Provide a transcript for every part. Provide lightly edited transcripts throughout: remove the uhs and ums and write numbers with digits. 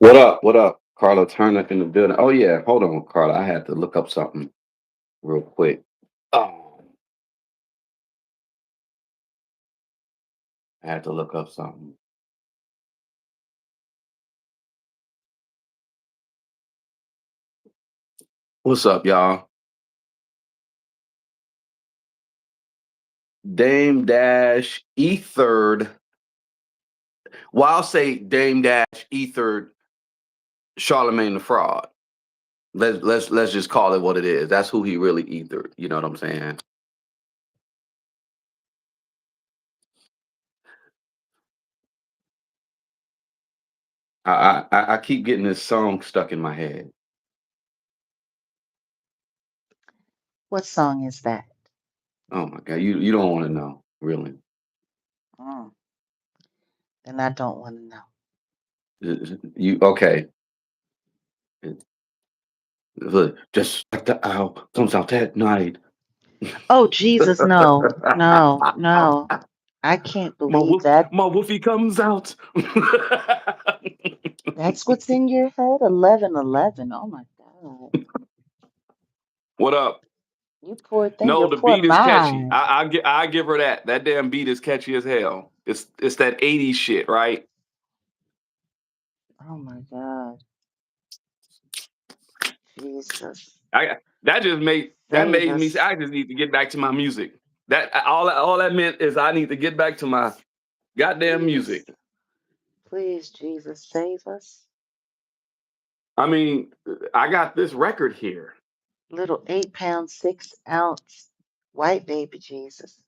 What up? What up? Carla Turner in the building. Oh yeah, hold on, Carla. I had to look up something real quick. Oh, I had to look up something. What's up, y'all? Dame Dash E third. Well, I'll say Dame Dash E third. Charlemagne the fraud. Let's just call it what it is. That's who he really ethered. You know what I'm saying? I keep getting this song stuck in my head. What song is that? Oh my god, you don't want to know, really. Mm, then I don't want to know. You okay? Look, just like the owl comes out at night. Oh, Jesus, no, no, no. I can't believe that. My woofy comes out. That's what's in your head? 11:11. Oh my God. What up? You poor thing, No, your the poor beat is catchy. mind. I give her that. That damn beat is catchy as hell. It's that '80s shit, right? Oh my God. Jesus. I that Save made me say us. I just need to get back to my music. All that meant is I need to get back to my goddamn music. Please, please, Jesus, save us. I mean, I got this record here. Little 8 pound, 6 ounce white baby Jesus.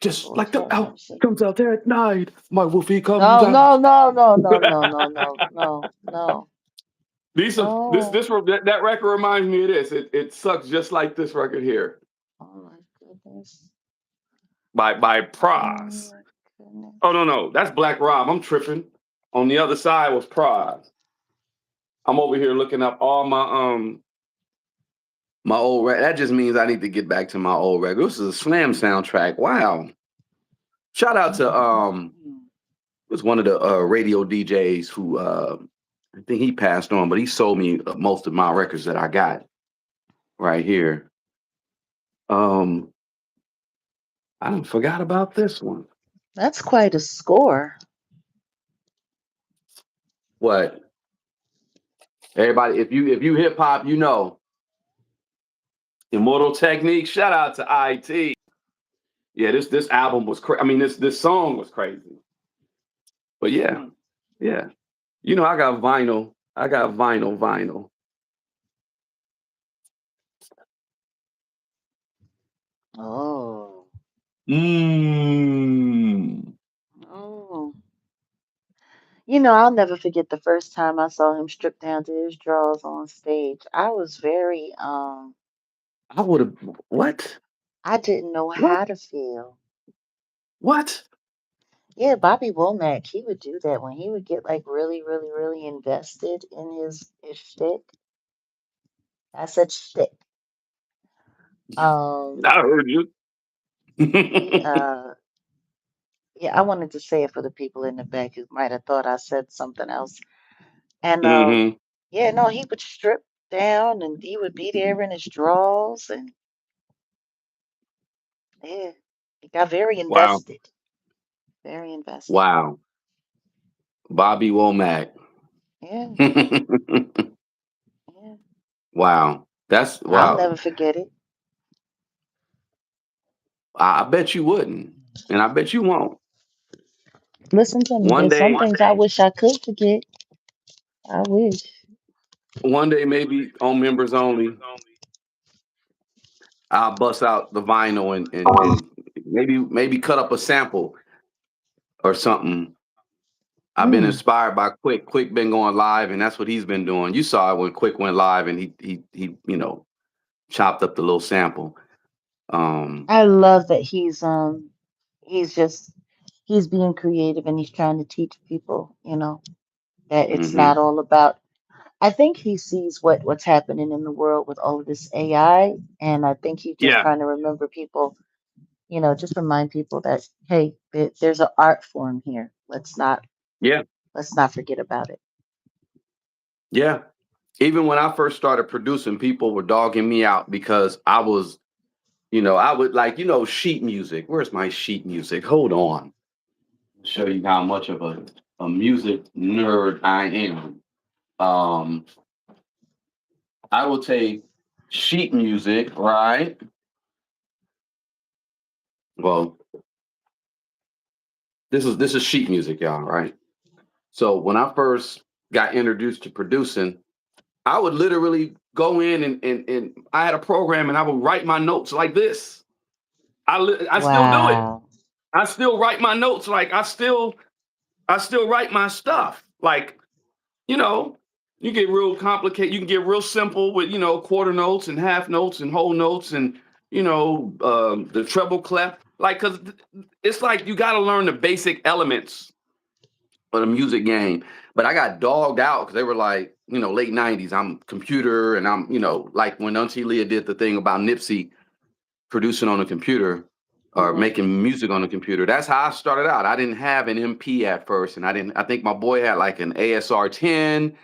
Just Lord like the have owl mercy. comes out at night, my woofy comes No, no, out. no, no, no, no, no, no, no, no, These are no. that record reminds me of this. It sucks just like this record here Oh my goodness. by Oh Praz. my Oh goodness. no, that's Black Rob. I'm tripping. On the other side was Praz. I'm over here looking up all my old record. That just means I need to get back to my old record. This is a Slam soundtrack. Wow. Shout out to Mm-mm-mm. it was one of the radio DJs who I think he passed on, but he sold me most of my records that I got right here. Um, I forgot about this one. That's quite a score. What everybody? If you hip hop, you know Immortal Technique. Shout out to IT. Yeah, this album was crazy. I mean, this song was crazy. But yeah, Mm. yeah. You know, I got vinyl. I got vinyl. Oh, Mmm. oh. I'll never forget the first time I saw him stripped down to his drawers on stage. I was very, I would have. What? I didn't know What? how to feel. What? Yeah, Bobby Womack, he would do that when he would get like really, really, really invested in his shtick. I said shtick. Um, I heard you. he yeah, I wanted to say it for the people in the back who might have thought I said something else. And hmm yeah, no, he would strip down and he would be there in his drawers and yeah, he got very Wow. invested. Very invested. Wow. Bobby Womack. Yeah, yeah. Wow. That's I'll wow. never forget it. I bet you wouldn't, and I bet you won't. Listen to me. One There's some day, things I wish I could forget. I wish. one day, maybe on members only, I'll bust out the vinyl and maybe cut up a sample or something. I've been Mm, inspired by Quick. Quick been going live, and that's what he's been doing. You saw it when Quick went live, and he chopped up the little sample. Um, I love that he's just he's being creative and he's trying to teach people, that it's hmm not all about I think he sees what's happening in the world with all of this AI, and I think he's just Yeah, trying to remember people, just remind people that hey, there's an art form here. Let's not yeah, Let's not forget about it. Yeah. Even when I first started producing, people were dogging me out because I was, I would like, sheet music. Where's my sheet music? Hold on. Show you how much of a music nerd I am. Um, I will take sheet music, right? Well, this is sheet music, y'all, right? So when I first got introduced to producing, I would literally go in and I had a program and I would write my notes like this. I still do it. Wow. I still write my notes like I still write my stuff. Like, you know, you get real complicated, you can get real simple with, quarter notes and half notes and whole notes and the treble clef. Like, cause it's like you gotta learn the basic elements of the music game. But I got dogged out because they were like, late 90s. I'm computer and I'm, like when Auntie Leah did the thing about Nipsey producing on a computer or Hmm. making music on a computer. That's how I started out. I didn't have an MP at first, and I think my boy had like an ASR 10.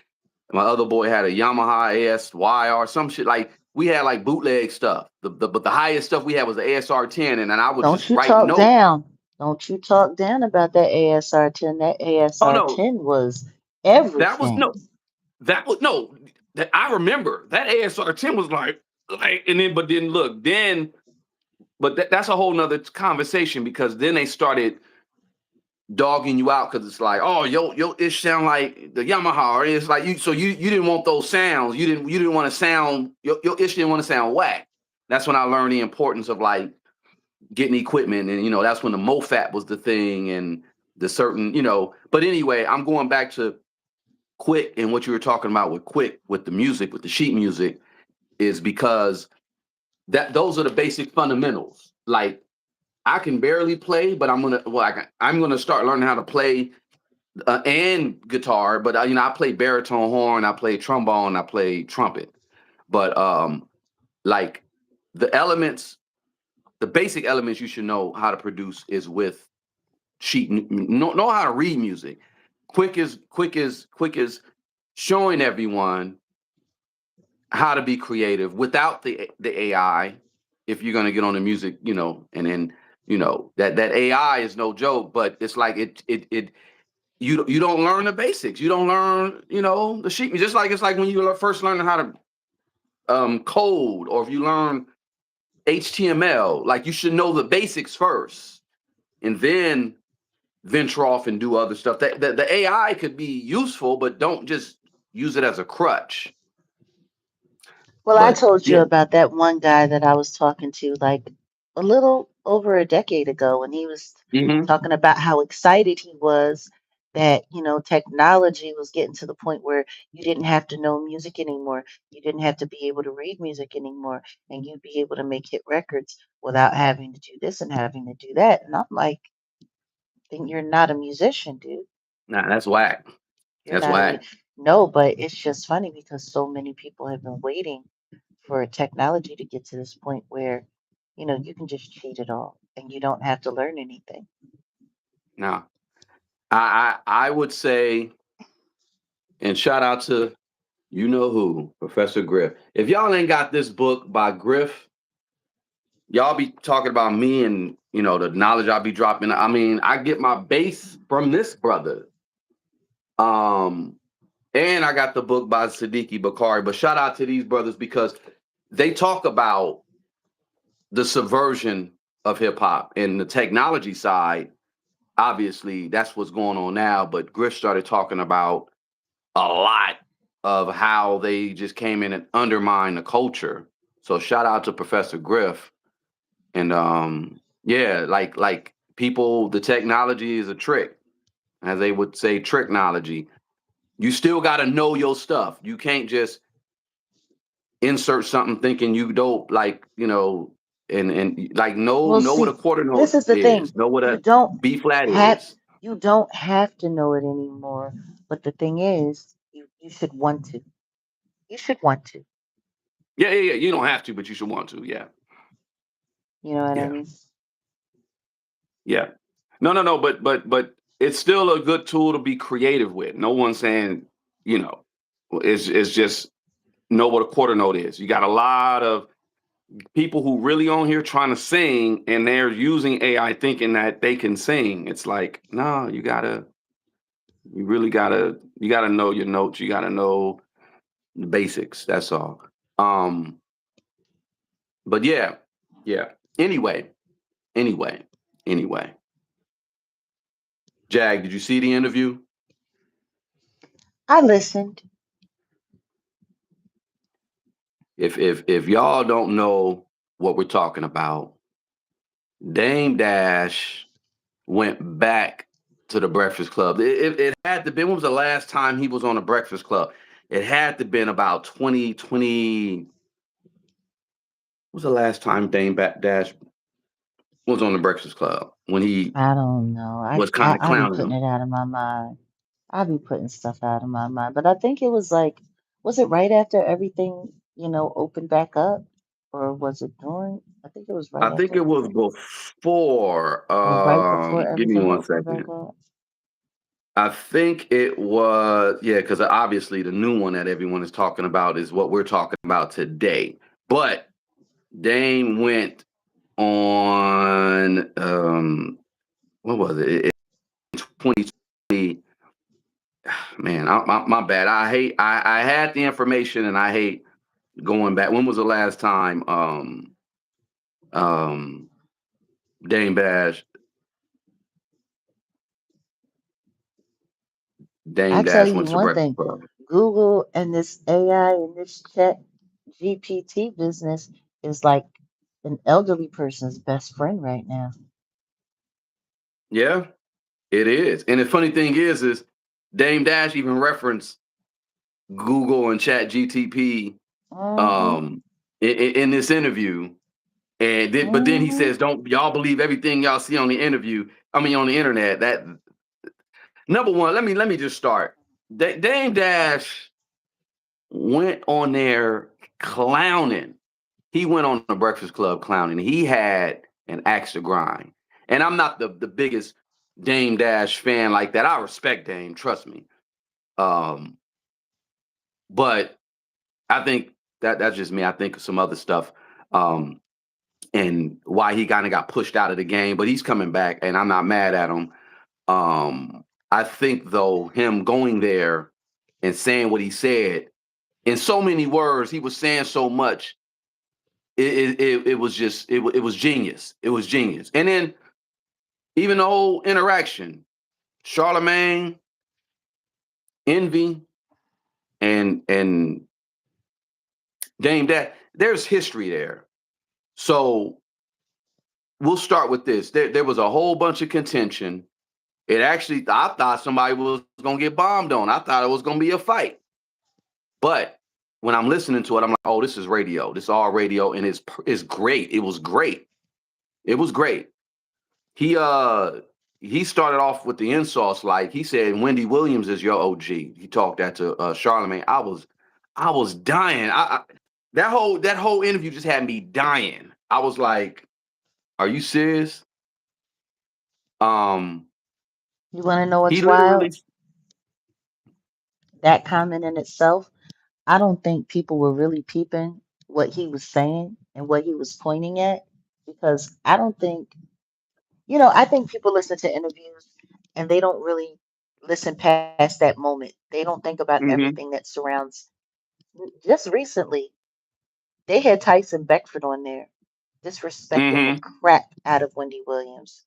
My other boy had a Yamaha ASY or some shit. Like we had like bootleg stuff. But the highest stuff we had was the ASR 10, and then I would Don't just you write talk notes. down. Don't you talk down about that ASR 10. That Oh ASR no, 10 was that was everything. no, that was no. That I remember that ASR 10 was like, and then but then look then, but that's a whole nother conversation because then they started dogging you out because it's like, oh, yo, it sound like the Yamaha. Or it's like you didn't want those sounds. You didn't want to sound your ish didn't want to sound whack. That's when I learned the importance of like getting equipment, and that's when the MoFat was the thing, and the certain, But anyway, I'm going back to Quick and what you were talking about with Quick with the music, with the sheet music, is because that those are the basic fundamentals. Like I can barely play, but I'm gonna start learning how to play and guitar, but I play baritone horn, I play trombone, I play trumpet. But like the elements, the basic elements you should know how to produce is with know how to read music. Quick is showing everyone how to be creative without the AI. If you're gonna get on the music, and then that AI is no joke, but it's like it you don't learn the basics. You don't learn, the sheet. Just like it's like when you first learning how to code, or if you learn HTML, like you should know the basics first, and then venture off and do other stuff. The AI could be useful, but don't just use it as a crutch. Well, I But told you yeah, about that one guy that I was talking to like a little over a decade ago, and he was hmm talking about how excited he was that, technology was getting to the point where you didn't have to know music anymore. You didn't have to be able to read music anymore, and you'd be able to make hit records without having to do this and having to do that. And I'm like, then you're not a musician, dude. nah, that's whack. You're That's not a whack. no, but it's just funny because so many people have been waiting for technology to get to this point where, you can just cheat it all and you don't have to learn anything. Now, I would say, and shout out to who, Professor Griff. If y'all ain't got this book by Griff, y'all be talking about me and the knowledge I'll be dropping. I mean, I get my base from this brother. Um, and I got the book by Siddiqui Bakari. But shout out to these brothers because they talk about the subversion of hip hop and the technology side. Obviously, that's what's going on now. But Griff started talking about a lot of how they just came in and undermined the culture. So shout out to Professor Griff. And yeah, like people, the technology is a trick, as they would say, tricknology. You still got to know your stuff. You can't just insert something thinking you don't like, and like Well, know what a see, quarter this note is the thing. is, know what You a don't B flat have is. you don't have to know it anymore. But the thing is, you should want to. You should want to. Yeah. You don't have to, but you should want to. Yeah, You know what I yeah, mean? yeah. No. But it's still a good tool to be creative with. No one's saying, you know, it's just know what a quarter note is. You got a lot of people who really on here trying to sing and they're using AI thinking that they can sing. It's like, no, you really you gotta know your notes. You gotta know the basics. That's all. Um, but yeah, yeah. Anyway, anyway, anyway. Jag, did you see the interview? I listened. If y'all don't know what we're talking about, Dame Dash went back to the Breakfast Club. It had to be. When was the last time he was on the Breakfast Club? It had to been about 2020. When was the last time Dash was on the Breakfast Club? When he I don't know. was kind of I be clowning putting him. it out of my mind. I be putting stuff out of my mind. But I think it was like, was it right after everything, opened back up? Or was it during? I think it was right I think after it was everything, before. or right before Give me everything one opened back second. up. I think it was, yeah, because obviously the new one that everyone is talking about is what we're talking about today. But Dame went on what was it? 2020. Man, my bad. I had the information and I hate going back. When was the last time um Dame Dash I Dame tell Dash you went to one Breakfast thing, Club? Google and this AI and this chat GPT business is like an elderly person's best friend right now. Yeah, it is. And the funny thing is Dame Dash even referenced Google and Chat GTP Mm-hmm. um in this interview. But then he Mm-hmm. says, "Don't y'all believe everything y'all see on the interview? I mean, on the internet." That number one. Let me just start. Dame Dash went on there clowning. He went on the Breakfast Club clowning. He had an axe to grind. And I'm not the biggest Dame Dash fan like that. I respect Dame, trust me. Um, but I think that's just me. I think of some other stuff. Um, and why he kind of got pushed out of the game, but he's coming back, and I'm not mad at him. I think though him going there and saying what he said in so many words, he was saying so much. It was just it was genius. It was genius. And then even the whole interaction, Charlemagne, Envy, and Dame that there's history there. So we'll start with this. There was a whole bunch of contention. It actually, I thought somebody was gonna get bombed on. I thought it was gonna be a fight. But when I'm listening to it, I'm like, oh, this is radio. This is all radio, and it's great. It was great. It was great. He he started off with the insults, like he said, Wendy Williams is your OG. He talked that to Charlemagne. I was dying. That whole interview just had me dying. I was like, are you serious? Um, You want to know he what's wild? literally. That comment in itself, I don't think people were really peeping what he was saying and what he was pointing at because I don't think, I think people listen to interviews and they don't really listen past that moment. They don't think about everything Hmm. that surrounds. Just recently, they had Tyson Beckford on there disrespecting the Hmm. crap out of Wendy Williams,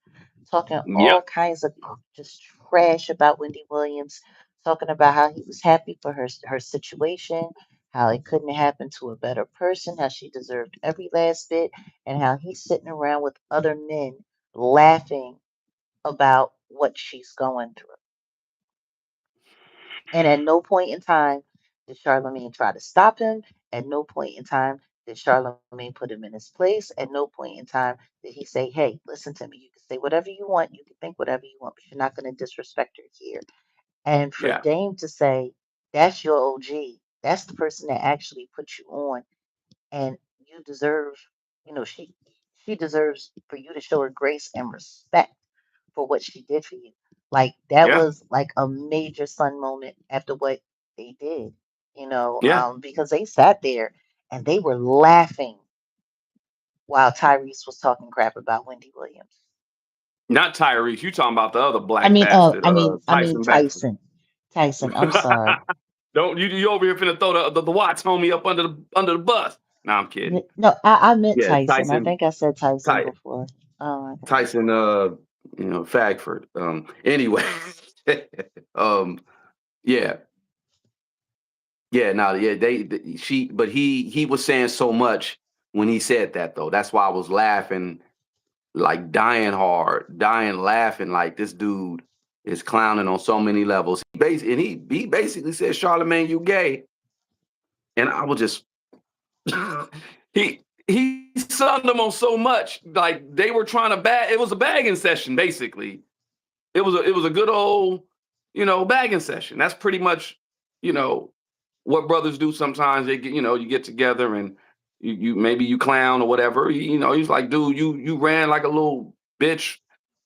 talking Yep. all kinds of just trash about Wendy Williams, talking about how he was happy for her situation, how it couldn't happen to a better person, how she deserved every last bit, and how he's sitting around with other men laughing about what she's going through. And at no point in time did Charlemagne try to stop him. At no point in time did Charlemagne put him in his place. At no point in time did he say, hey, listen to me. You can say whatever you want. You can think whatever you want, but you're not going to disrespect her here. And for Yeah. Dame to say, that's your OG, that's the person that actually put you on, and you deserve, she deserves for you to show her grace and respect for what she did for you. Like that Yeah. was like a major sun moment after what they did, Yeah. because they sat there and they were laughing while Tyrese was talking crap about Wendy Williams. Not Tyrese. You talking about the other black bastard, I mean Tyson Baxter. Tyson. Tyson, I'm sorry. Don't you over here finna throw the Watts homie up under the bus? No, I'm kidding. No, I meant Yeah, Tyson. I think I said Tyson Ty, before. Oh my God. Tyson, Fagford. Anyway, um, yeah, yeah, no, yeah, but he was saying so much when he said that though. That's why I was laughing, like dying hard, dying laughing, like this dude is clowning on so many levels. He basically said, Charlamagne, you gay, and I was just he sunned them on so much, like they were trying to bag. It was a bagging session, basically. It was a good old, bagging session. That's pretty much, you know, what brothers do sometimes. They get, you get together and you maybe you clown or whatever. He's like, dude, you ran like a little bitch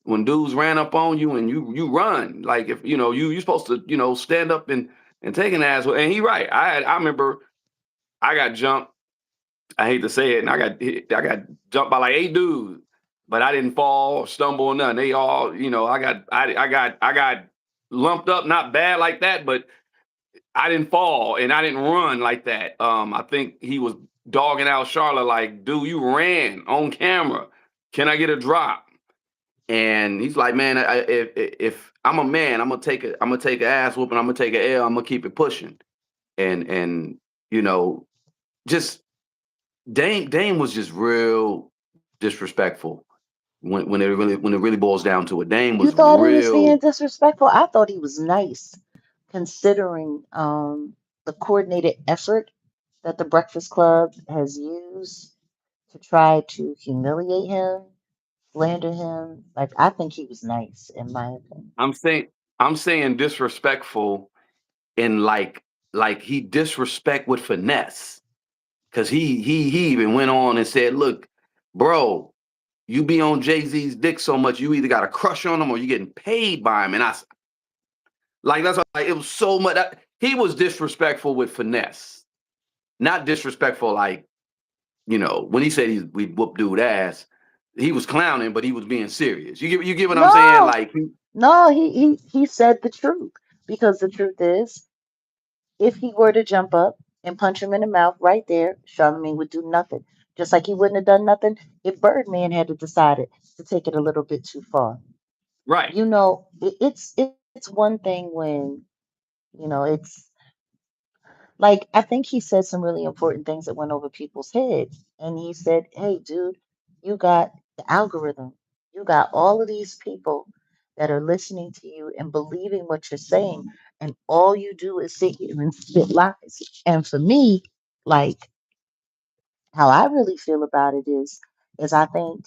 when dudes ran up on you and you run. Like if you supposed to, stand up and take an ass. And he right. I remember I got jumped. I hate to say it, and I got jumped by like 8 dudes, but I didn't fall, stumble, or nothing. They all, I got lumped up, not bad like that, but I didn't fall and I didn't run like that. I think he was dogging out Charlotte like, dude, you ran on camera. Can I get a drop? And he's like, man, if I'm a man, I'm gonna take an ass whooping, I'm gonna take an L, I'm gonna keep it pushing, and you know, just Dame was just real disrespectful when it really boils down to it. Dame You was thought he was real. being disrespectful? I thought he was nice, considering the coordinated effort that the Breakfast Club has used to try to humiliate him, slander him. Like, I think he was nice, in my opinion. I'm saying disrespectful in like he disrespect with finesse. Cause he even went on and said, look, bro, you be on Jay-Z's dick so much, you either got a crush on him or you're getting paid by him. And like that's like it was so much he was disrespectful with finesse. Not disrespectful like, when he said we whoop dude ass, he was clowning, but he was being serious. You get what I'm saying? No, Like no, he said the truth. Because the truth is, if he were to jump up and punch him in the mouth right there, Charlamagne would do nothing. Just like he wouldn't have done nothing if Birdman had decided to take it a little bit too far. right. It's one thing when, it's like, I think he said some really important things that went over people's heads. And he said, hey, dude, you got the algorithm. You got all of these people that are listening to you and believing what you're saying. And all you do is sit here and spit lies. And for me, like, how I really feel about it is I think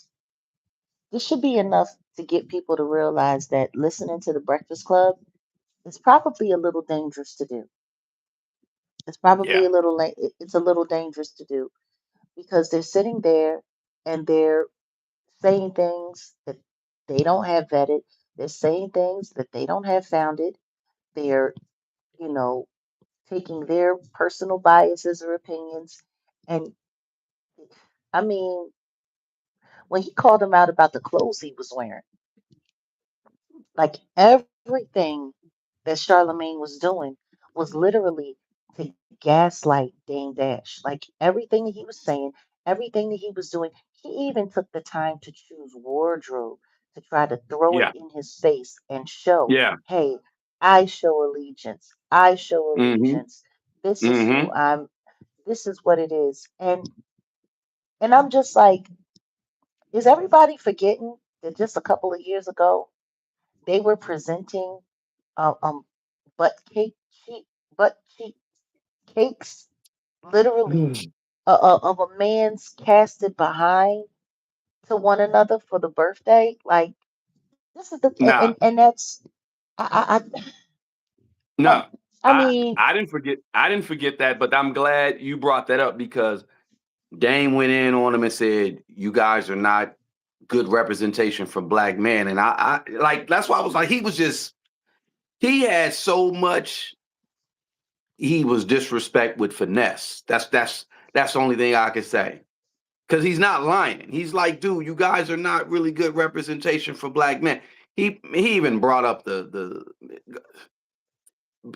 this should be enough to get people to realize that listening to the Breakfast Club is probably a little dangerous to do. It's probably Yeah. it's a little dangerous to do because they're sitting there and they're saying things that they don't have vetted. They're saying things that they don't have founded. They're, you know, taking their personal biases or opinions. And I mean, when he called him out about the clothes he was wearing, like everything that Charlemagne was doing was literally to gaslight Dame Dash. Like everything that he was saying, everything that he was doing, he even took the time to choose wardrobe to try to throw it Yeah. in his face and show, Yeah. hey, I show allegiance. I show Mm-hmm. allegiance. This is who Mm-hmm. I'm. This is what it is. And I'm just like, is everybody forgetting that just a couple of years ago they were presenting uh, um butt cake cheek butt cheek cakes literally of a man's casted behind to one another for the birthday. Like this is the Nah, and that's I, no. I mean, I didn't forget that, but I'm glad you brought that up because Dame went in on him and said, you guys are not good representation for black men. And I like that's why I was like, he had so much. He was disrespect with finesse. That's the only thing I could say. Because he's not lying. He's like, dude, you guys are not really good representation for black men. He even brought up the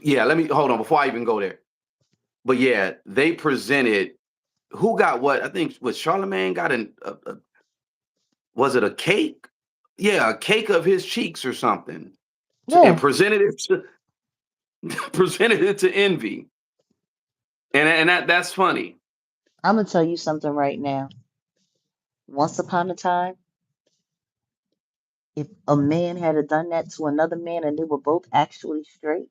yeah. Let me hold on before I even go there. But yeah, they presented who got what. I think was Charlemagne got was it a cake? Yeah, a cake of his cheeks or something, and Yeah, presented it to presented it to Envy, and that's funny. I'm gonna tell you something right now. Once upon a time, if a man had a done that to another man and they were both actually straight,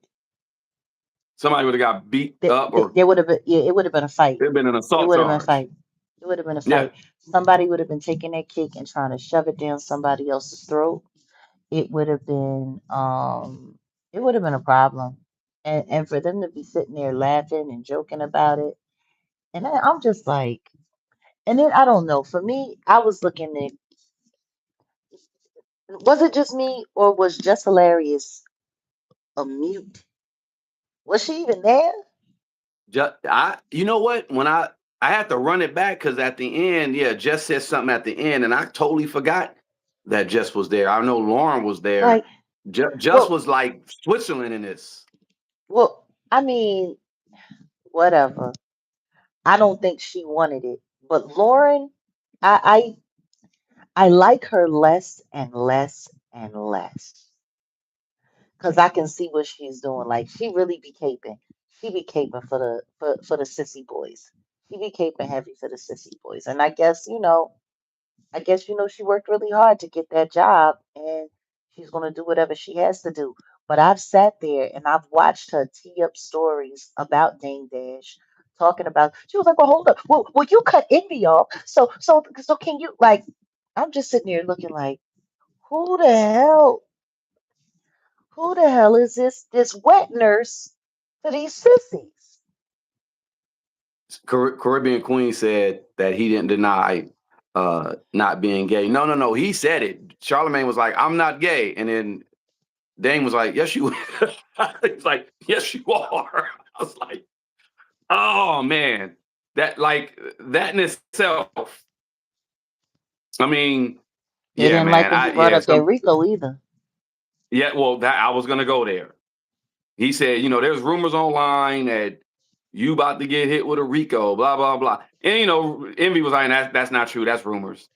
Somebody would have got beat up, or there would have been, yeah, it would have been a fight. it'd been an It assault would have been a charge. fight. It would have been a Yeah, fight. Somebody would have been taking that cake and trying to shove it down somebody else's throat. It would have been it would have been a problem. And for them to be sitting there laughing and joking about it. And I'm just like, and then I don't know. For me, I was looking at, was it just me or was Just Hilarious a mute? Was she even there? you know what? When I had to run it back because at the end, yeah, Jess said something at the end, and I totally forgot that Jess was there. I know Lauren was there. Like, Jess well, was like Switzerland in this. well, I mean, whatever. I don't think she wanted it. But Lauren, I I like her less and less and less. Cause I can see what she's doing. Like she really be caping. She be caping for the sissy boys. She be caping heavy for the sissy boys. And I guess she worked really hard to get that job and she's gonna do whatever she has to do. But I've sat there and I've watched her tee up stories about Dame Dash, talking about she was like, well, hold up. Well, you cut Envy off. So can you like I'm just sitting there looking like, who the hell who the hell is this wet nurse for these sissies? Caribbean Queen said that he didn't deny not being gay. No, no, no. He said it. Charlemagne was like, I'm not gay. And then Dane was like, yes, you He's like, yes, you are. I was like, oh man. That in itself. I mean, They yeah, didn't like man. when he brought Yeah, up that Rico either. yeah, well, that I was gonna go there. He said, there's rumors online that you about to get hit with a Rico, blah, blah, blah. And Envy was like, that's not true. That's rumors.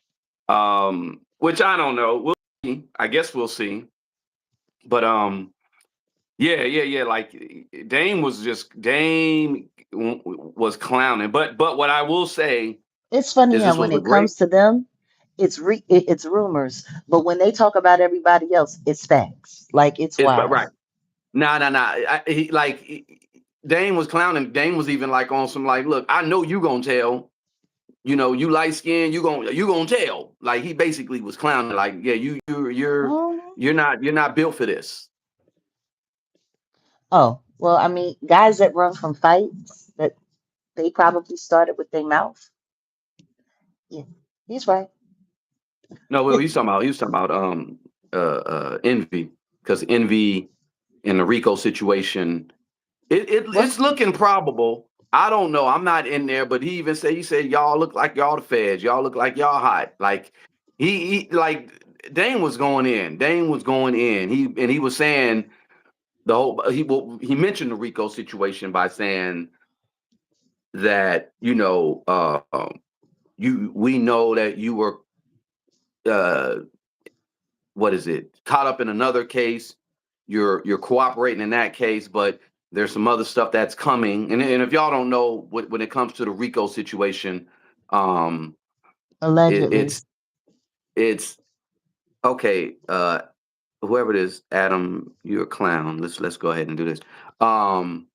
Which I don't know. We'll see. I guess we'll see. But yeah, yeah, yeah. Like Dame was clowning. But what I will say It's funny is how this was when a it great comes to them, it's rumors, but when they talk about everybody else, it's facts. Like it's it's but right. wild. Nah, nah, nah. Dame was clowning. Dame was even like on some like, look, I know you gonna tell. You light skin, you gonna tell. Like he basically was clowning. Like, yeah, Mhm. you're not built for this. Oh, well, I mean, guys that run from fights that they probably started with their mouth. Yeah, he's right. No, well, he was talking about Envy, because Envy in the Rico situation, What? it's looking probable. I don't know. I'm not in there, but he said y'all look like y'all the feds. Y'all look like y'all hot. Like he like Dane was going in. Dane was going in. He was saying the whole he mentioned the Rico situation by saying that we know that you were uh what is it, caught up in another case. You're cooperating in that case, but there's some other stuff that's coming. And if y'all don't know, when it comes to the Rico situation, um Allegedly. it's okay. Whoever it is, Adam, you're a clown. Let's go ahead and do this. um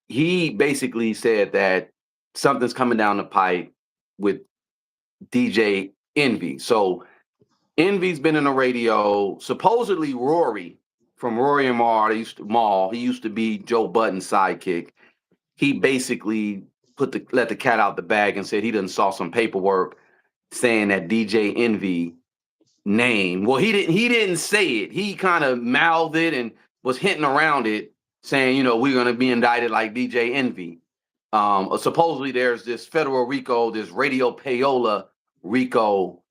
he basically said that something's coming down the pipe with DJ Envy. So Envy's been in the radio. Supposedly Rory from Rory and Mal, he used to be Joe Budden's sidekick. He basically let the cat out the bag and said he done saw some paperwork saying that DJ Envy name. Well, he didn't say it. He kind of mouthed it and was hinting around it, saying, we're gonna be indicted like DJ Envy. Supposedly there's this federal RICO, this Radio Payola RICO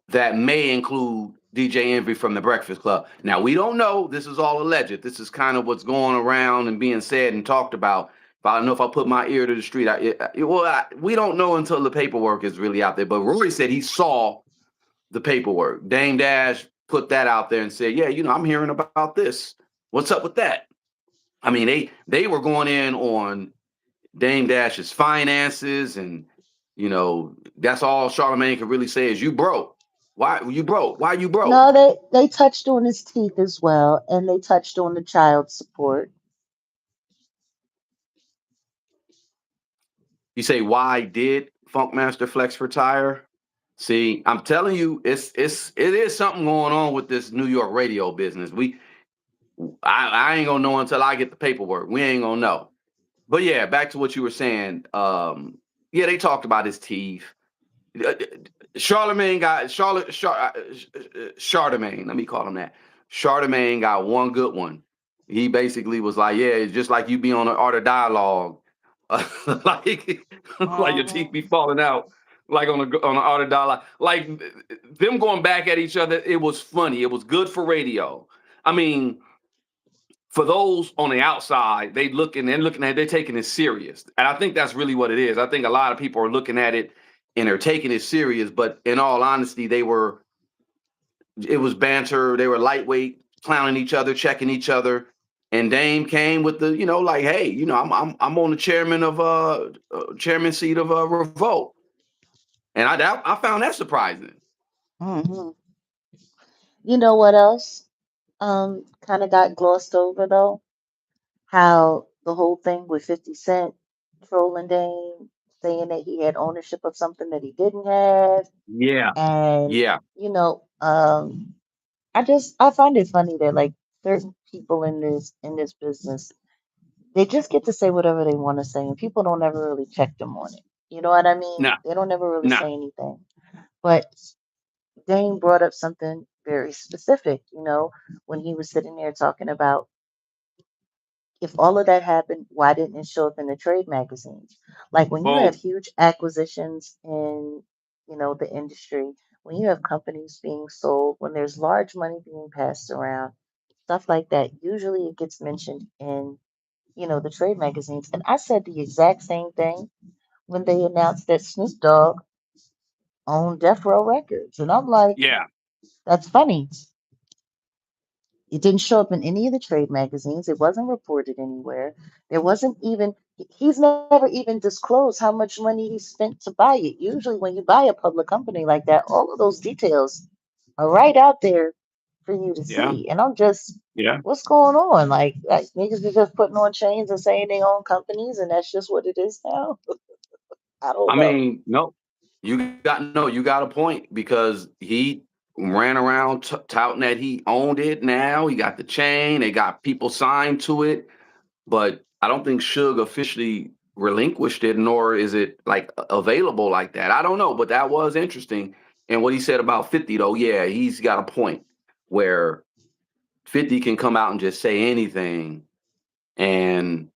that may include DJ Envy from the Breakfast Club. Now we don't know. This is all alleged. This is kind of what's going around and being said and talked about. But I don't know if I put my ear to the street. We don't know until the paperwork is really out there. But Roy said he saw the paperwork. Dame Dash put that out there and said, "Yeah, I'm hearing about this. What's up with that?" I mean, they were going in on Dame Dash's finances, and that's all Charlemagne could really say is, "You broke. Why you broke? Why you broke?" No, they touched on his teeth as well, and they touched on the child support. You say, "Why did Funkmaster Flex retire?" See, I'm telling you, it is something going on with this New York radio business. I ain't gonna know until I get the paperwork. We ain't gonna know. But yeah, back to what you were saying. Yeah, they talked about his teeth. Uh, Charlemagne got Charlemagne. Let me call him that. Charlemagne got one good one. He basically was like, "Yeah, it's just like you be on an art of dialogue, like like your teeth Hmm. be falling out, like on an art of dialogue. Like them going back at each other. It was funny. It was good for radio. I mean, for those on the outside, they're taking it serious. And I think that's really what it is. I think a lot of people are looking at it and they're taking it serious, but in all honesty, it was banter, they were lightweight, clowning each other, checking each other. And Dame came with the, like, hey, I'm on the chairman seat of Revolt. And I found that surprising. Hmm. You know what else? Kind of got glossed over though. How the whole thing with 50 Cent trolling Dame, saying that he had ownership of something that he didn't have, Yeah. and Yeah. you know, I find it funny that like certain people in this business, they just get to say whatever they want to say, and people don't ever really check them on it. You know what I mean? Nah, They don't ever really nah. say anything. But Dane brought up something very specific, when he was sitting there talking about if all of that happened, why didn't it show up in the trade magazines? Like when you have Boom. huge acquisitions in, the industry, when you have companies being sold, when there's large money being passed around, stuff like that, usually it gets mentioned in, the trade magazines. And I said the exact same thing when they announced that Snoop Dogg owned Death Row Records. And I'm like, Yeah. that's funny. It didn't show up in any of the trade magazines. It wasn't reported anywhere. There wasn't even, he's never even disclosed how much money he spent to buy it. Usually, when you buy a public company like that, all of those details are right out there for you to Yeah. see. And I'm just, Yeah. what's going on? Like niggas are just putting on chains and saying they own companies, and that's just what it is now. I don't I know. mean, no, you got a point because he ran around touting that he owned it. Now he got the chain. They got people signed to it, but I don't think Suge officially relinquished it, nor is it like available like that. I don't know, but that was interesting. And what he said about 50, though, yeah, he's got a point where 50 can come out and just say anything, and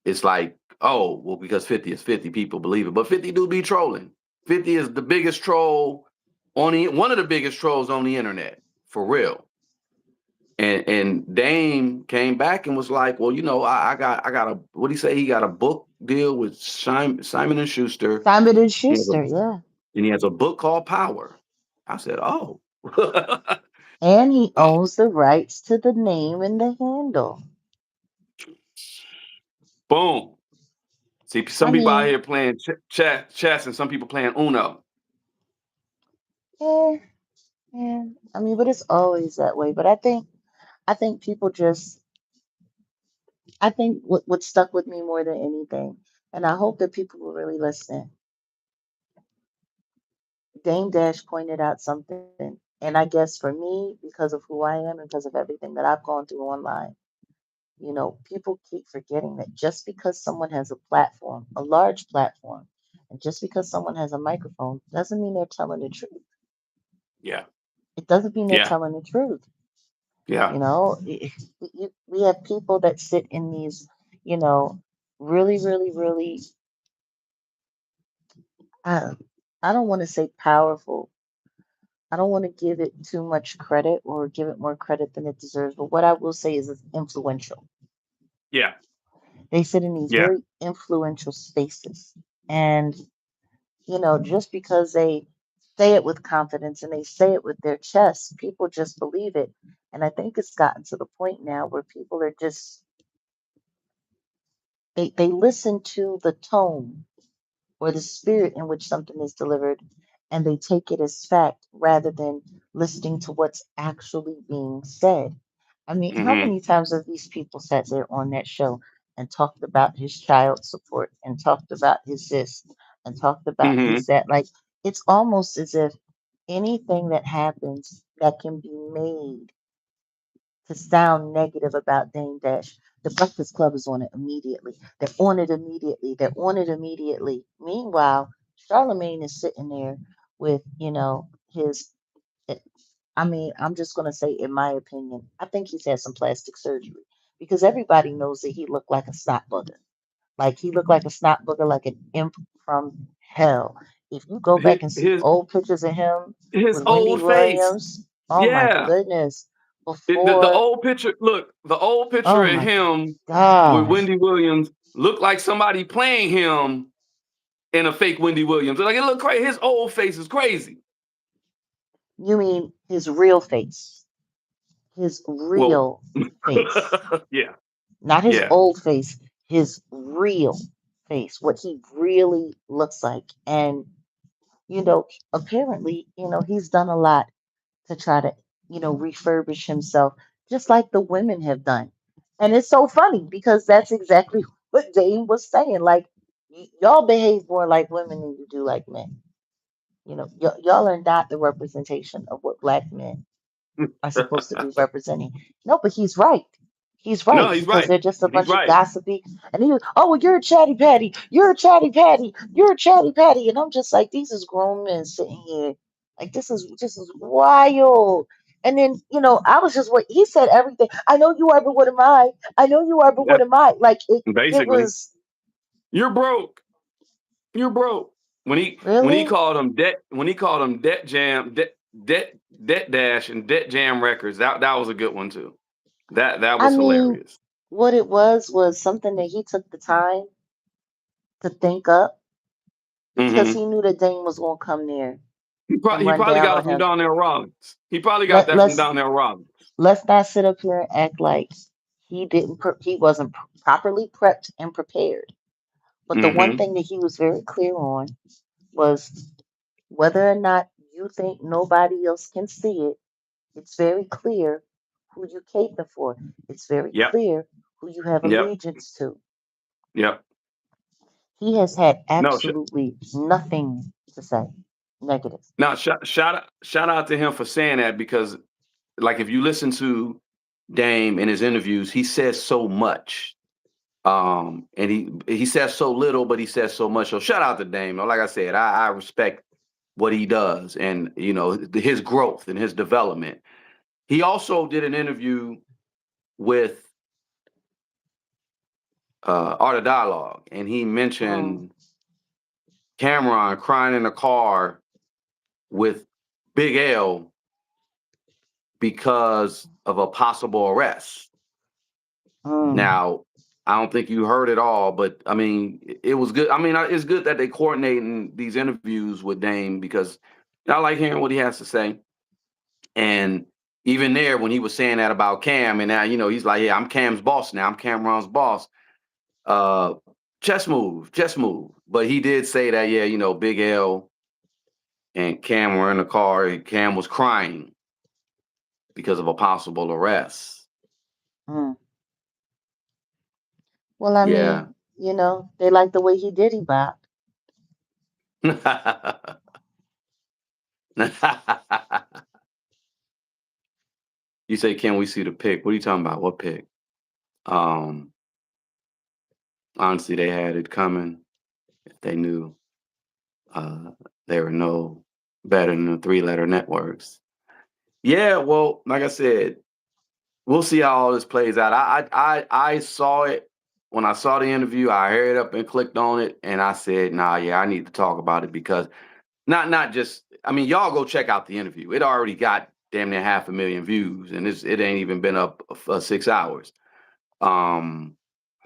it's like, oh, well, because 50 is 50, people believe it. But 50 do be trolling. 50 is the biggest troll one of the biggest trolls on the internet, for real. And Dame came back and was like, well, I got a what do you say? He got a book deal with Simon and Schuster. Simon and He has a Schuster, yeah. and he has a book called Power. I said, oh. And he Oh, owns the rights to the name and the handle. boom. See, I some people out mean, here playing chess and some people playing Uno. yeah, yeah. I mean, but it's always that way. But I think people just I think what stuck with me more than anything, and I hope that people will really listen. Dame Dash pointed out something, and I guess for me, because of who I am and because of everything that I've gone through online, people keep forgetting that just because someone has a platform, a large platform, And just because someone has a microphone doesn't mean they're telling the truth. Yeah. It doesn't mean they're Yeah. telling the truth. Yeah. You know, we have people that sit in these, you know, really, really, really, I, I don't want to say powerful. I don't want to give it too much credit or give it more credit than it deserves. But what I will say is it's influential. Yeah. They sit in these Yeah. very influential spaces. And, you know, just because they say it with confidence and they say it with their chest, people just believe it. And I think it's gotten to the point now where people are just, they listen to the tone or the spirit in which something is delivered, and they take it as fact rather than listening to what's actually being said. I mean, how Mm-hmm. many times have these people sat there on that show and talked about his child support and talked about his this and talked about Mm-hmm. his that? Like, it's almost as if anything that happens that can be made to sound negative about Dame Dash. The Breakfast Club is on it immediately. They're on it immediately. They're on it immediately. Meanwhile, Charlemagne is sitting there with, you know, his. I mean, I'm just going to say, in my opinion, I think he's had some plastic surgery because everybody knows that he looked like a snot bugger. Like he looked like a snot booger, like an imp from hell. If you go His back and see his old pictures of him his with Wendy old face. Williams, oh my Yeah. goodness, The before, old picture, look, the old picture oh of my him with gosh. Wendy Williams looked like somebody playing him in a fake Wendy Williams. Like it looked crazy. His old face is crazy. You mean his real face? His Well, real face. yeah, Not his yeah. old face, his real face, what he really looks like. And, you know, apparently, you know, he's done a lot to try to, you know, refurbish himself, just like the women have done. And it's so funny because that's exactly what Dane was saying. Like, y'all behave more like women than you do like men. You know, y'all are not the representation of what black men are supposed to be representing. No, but he's right. He's right No, he's because right. they're just a He's bunch of right. gossipy. And he was, oh, well, you're a chatty patty. You're a chatty patty. You're a chatty patty. And I'm just like, these is grown men sitting here. Like this is wild. And then, you know, I was just what he said everything. I know you are, but what am I? I know you are, but Yeah, what am I? Like it basically, was you're broke. You're broke. When he really. called him debt jam, debt dash and debt jam records, that was a good one too. That I was mean, hilarious. what it was something that he took the time to think up because Hmm. he knew that Dane was gonna come there and He run probably down got on it from him. Donnell Rollins. He probably got Let that from let's Donnell Rollins. let's not sit up here and act like he wasn't properly prepped and prepared. But the one Hmm. thing that he was very clear on was whether or not you think nobody else can see it, it's very clear who you cater for. It's very Yep. clear who you have Yep. allegiance to. Yep. He has had No. absolutely nothing to say negative. Now, shout out to him for saying that because, like, if you listen to Dame in his interviews, he says so much, and he says so little, but he says so much. So shout out to Dame. Like I said, I respect what he does, and his growth and his development. He also did an interview with Art of Dialogue, and he Mm, mentioned Cameron crying in the car with Big L because of a possible arrest. mm, Now, I don't think you heard it all, but I mean, it was good. I mean, it's good that they coordinating these interviews with Dame because I like hearing what he has to say. And even there, when he was saying that about Cam, and now he's like, "Yeah, I'm Cam's boss now. I'm Cameron's boss." Uh, chess move, chess move. But he did say that, yeah, Big L and Cam were in the car, and Cam was crying because of a possible arrest. mm. Well, I Yeah. mean, you know, they like the way he did he bop. You say, can we see the pic? What are you talking about? What pic? Um, Honestly, they had it coming if they knew. Uh, they were no better than the three-letter networks. Yeah, well, like I said, we'll see how all this plays out. I saw it when I saw the interview. I hurried up and clicked on it, and I said, "Nah, yeah, I need to talk about it because not just. I mean, y'all go check out the interview. It already got damn near 500,000 views, and it ain't even been up 6 hours. Um,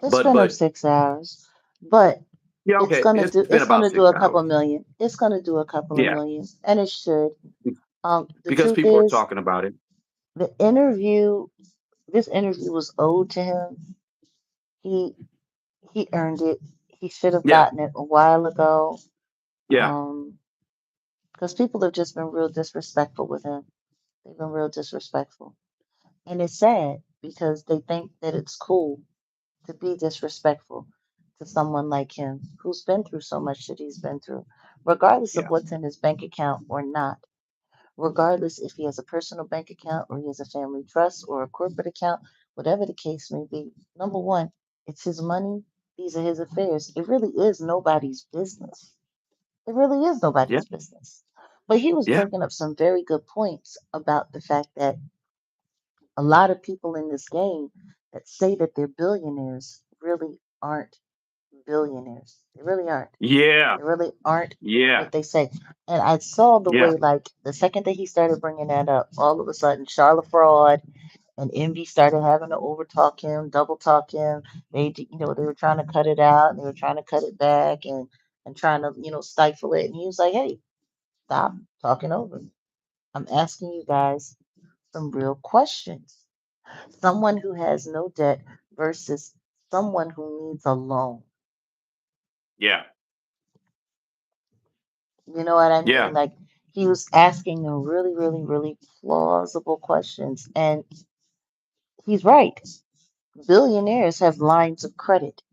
It's but been up but 6 hours, but yeah, okay, it's been it's about gonna do six a couple hours. million. It's gonna do a couple of Yeah, million, and it should. The because truth people are is, talking about it. the interview, this interview was owed to him. He he earned it. He should have Yeah, gotten it a while ago. yeah, Because people have just been real disrespectful with him. They've been real disrespectful, and it's sad because they think that it's cool to be disrespectful to someone like him who's been through so much that he's been through, regardless of yeah, what's in his bank account or not, regardless if he has a personal bank account or he has a family trust or a corporate account, whatever the case may be. Number one, it's his money. These are his affairs. It really is nobody's business. It really is yeah, nobody's business. But he was yeah, bringing up some very good points about the fact that a lot of people in this game that say that they're billionaires really aren't billionaires. They really aren't. yeah, They really aren't yeah, what they say. And I saw the yeah. way, like, the second that he started bringing that up, all of a sudden, Charlotte Fraud and Envy started having to overtalk him, double talk him. They were trying to cut it out and they were trying to cut it back and trying to, stifle it. And he was like, hey, stop talking over me. I'm asking you guys some real questions. Someone who has no debt versus someone who needs a loan. Yeah. You know what I Yeah. mean? Like he was asking them really, really, really plausible questions. And he's right. Billionaires have lines of credit.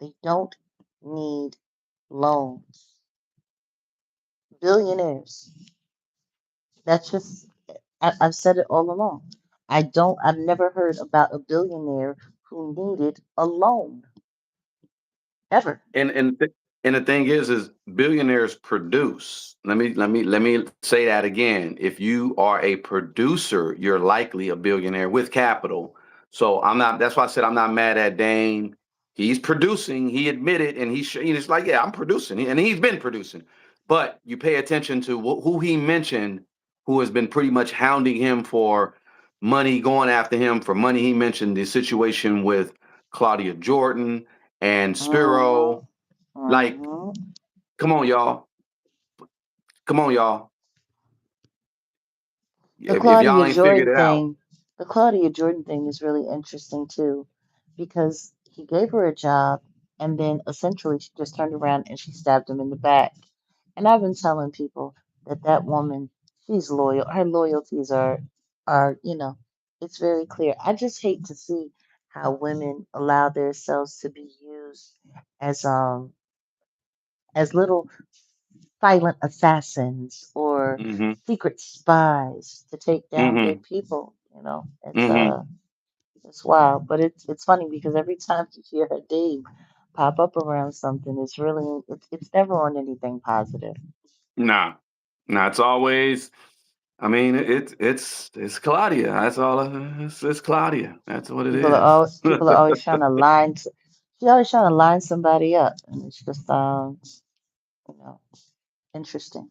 They don't need loans. Billionaires. That's just, I've said it all along. I've never heard about a billionaire who needed a loan ever. And and the thing is billionaires produce. Let me say that again. If you are a producer, you're likely a billionaire with capital. So I'm not. That's why I said I'm not mad at Dame. He's producing. He admitted, and he's like, yeah, I'm producing, and he's been producing. But you pay attention to who he mentioned, who has been pretty much hounding him for money, going after him for money. He mentioned the situation with Claudia Jordan and Mm-hmm. Spiro. Like, Mm-hmm. come on, y'all. Come on, y'all. The If y'all Claudia ain't figured Jordan it out. thing, the Claudia Jordan thing is really interesting too, because he gave her a job and then essentially she just turned around and she stabbed him in the back. And I've been telling people that that woman, she's loyal. Her loyalties are, it's very clear. I just hate to see how women allow themselves to be used as little silent assassins or Mm-hmm. secret spies to take down Mm-hmm. good people. Mm-hmm. It's wild, but it's funny because every time you hear her name pop up around something, it's never on anything positive. Nah. Nah, it's always, I mean, it's Claudia. That's all it's Claudia. That's what it is. People are always trying to she's always trying to line somebody up, and it's just you know interesting.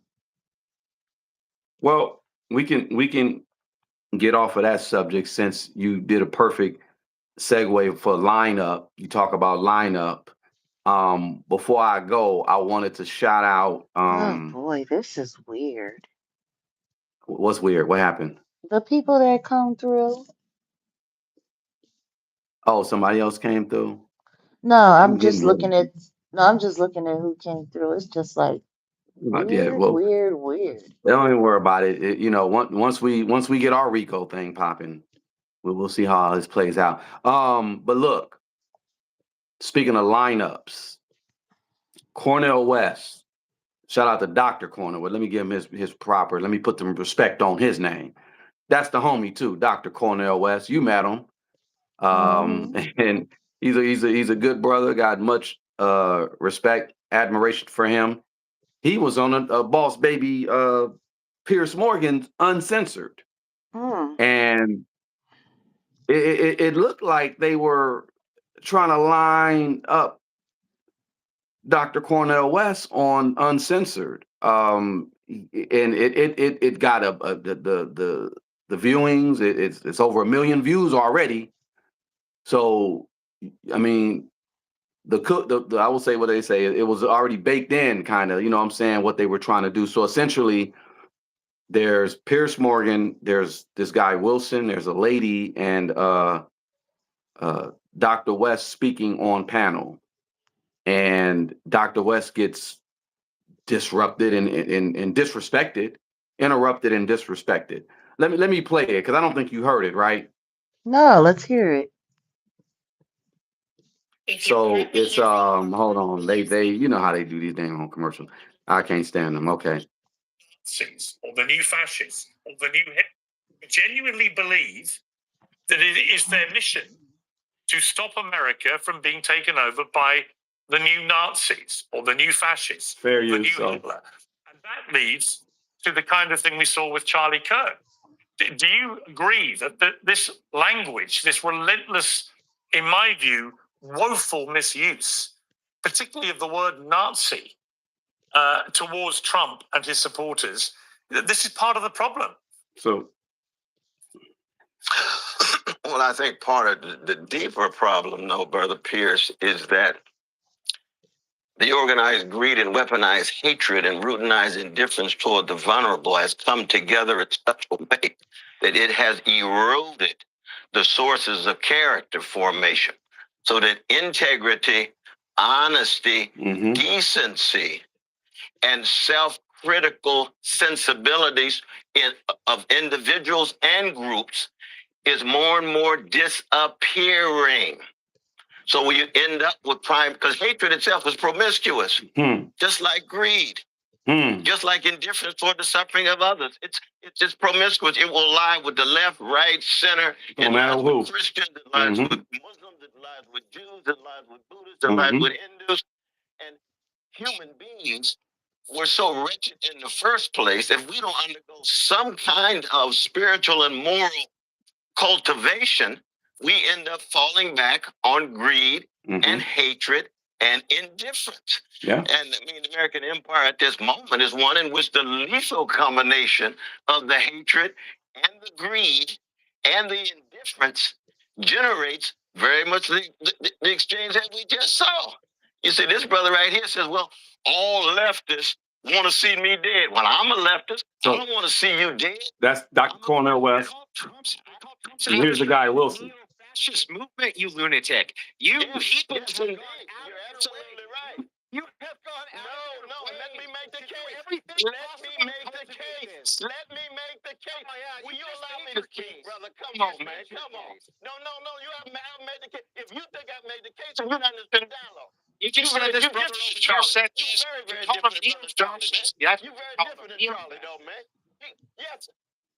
Well, we can get off of that subject since you did a perfect segue for lineup. You talk about lineup. Before I go, I wanted to shout out Oh boy, this is weird. what's weird? What happened? The people that come through. Oh, somebody else came through. No, I'm getting ready. I'm just looking at who came through. It's just like Yeah, weird, well, weird, weird. don't even worry about it. Once we get our Rico thing popping, we'll see how this plays out. But look, speaking of lineups, Cornell West. Shout out to Doctor Cornell. Let me give him his proper. Let me put some respect on his name. That's the homie too, Doctor Cornell West. You met him, Hmm. and he's a good brother. Got much respect, admiration for him. He was on a Boss Baby Pierce Morgan's Uncensored, Mm. and it looked like they were trying to line up Dr. Cornel West on Uncensored. And it got the viewings. It's over 1 million views already. So I mean, I will say what they say. It was already baked in, kind of. You know what I'm saying? What they were trying to do. So essentially, there's Pierce Morgan. There's this guy Wilson. There's a lady and Dr. West speaking on panel, and Dr. West gets disrupted and disrespected, interrupted and disrespected. Let me play it because I don't think you heard it, right? No, let's hear it. So it's hold on. They you know how they do these dang on commercials. I can't stand them. Okay. Or the new fascists or the new genuinely believe that it is their mission to stop America from being taken over by the new Nazis or the new fascists, Fair the use, new so. Hitler. And that leads to the kind of thing we saw with Charlie Kirk. Do you agree that this language, this relentless, in my view, woeful misuse, particularly of the word Nazi, towards Trump and his supporters, this is part of the problem? So well, I think part of the deeper problem, though, Brother Pierce, is that the organized greed and weaponized hatred and routinized indifference toward the vulnerable has come together in such a way that it has eroded the sources of character formation, so that integrity, honesty, decency, and self-critical sensibilities of individuals and groups is more and more disappearing. So we end up with crime, because hatred itself is promiscuous, just like greed, just like indifference toward the suffering of others. It's just promiscuous. It will lie with the left, right, center. It lies with Christians, it lies with Muslims, it lies with Jews, it lies with Buddhists, it lies with Hindus. And human beings were so wretched in the first place, if we don't undergo some kind of spiritual and moral cultivation, we end up falling back on greed and hatred and indifference. Yeah. And I mean, the American empire at this moment is one in which the lethal combination of the hatred and the greed and the indifference generates very much the exchange that we just saw. You see, this brother right here says, well, all leftists want to see me dead. Well, I'm a leftist. So I don't want to see you dead. That's Dr. Cornel West. And here's the guy Wilson. Fascist movement, you lunatic. You people Yes, indeed. You're absolutely right. You have gone No, let me make the case. Let me make the case. Let me make the case. Will you allow me to speak, brother? Come on, man. Come on. No, you haven't made the case. If you think I've made the case, then you're not in dialogue. You just said this brother over said this. Very You call him different Neil from Charlie. Yeah, You very different than Charlie, though, man.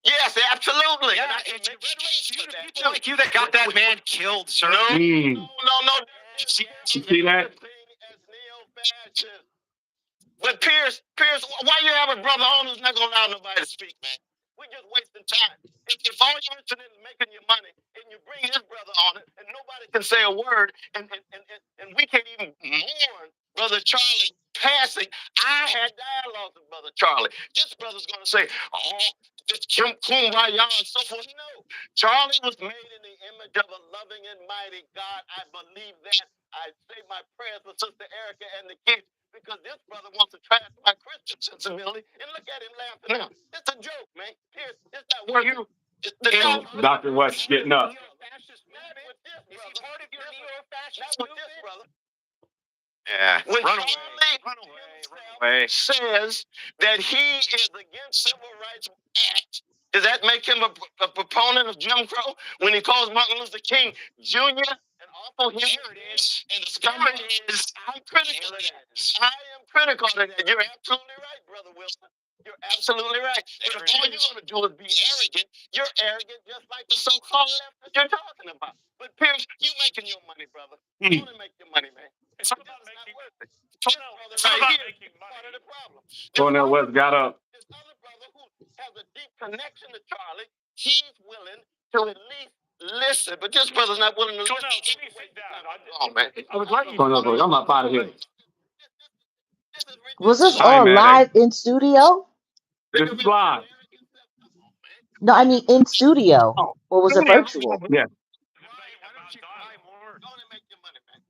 Yes, absolutely. Yeah, And I can it's make a case for that, people like you that got that man killed, sir. No. You see that? As neo-fascist. But Pierce, why you have a brother on who's not gonna allow nobody to speak, man? We're just wasting time. If all you're interested in is making your money, and you bring his brother on it, and nobody can say a word, and we can't even mourn Brother Charlie passing. I had dialogue with Brother Charlie. This brother's gonna say, oh, this kumbaya and so forth. No, Charlie was made in the image of a loving and mighty God. I believe that. I say my prayers for Sister Erica and the kids, because this brother wants to trash my Christian sensibility, and look at him laughing now. It's a joke, man. Here, it's not working. Dr. West getting up. Yeah. When Charlie says that he is against Civil Rights Act, does that make him a proponent of Jim Crow? When he calls Martin Luther King Jr. an awful human being and a scumbag? I'm critical of that. I am critical of that. You're absolutely right, Brother Wilson. You're absolutely right. And if all you're going to do is be arrogant, you're arrogant just like the so-called left that you're talking about. But Pierce, you making your money, brother. You want to make your money, man. It's not about It's not making worth it. it's not about making Part of money. the problem. Cornell West got up. This other brother who has a deep connection to Charlie, he's willing to at least listen. But this brother's not willing to Cornell, listen. let me sit down. Oh, man. I would like you Cornell, to. I'm not out of here. This is Was this I ain't all mad at live in studio? you. This is live. No, I mean in studio. Oh, Or was it virtual? yeah. Why don't you buy more? Go and make your money, man.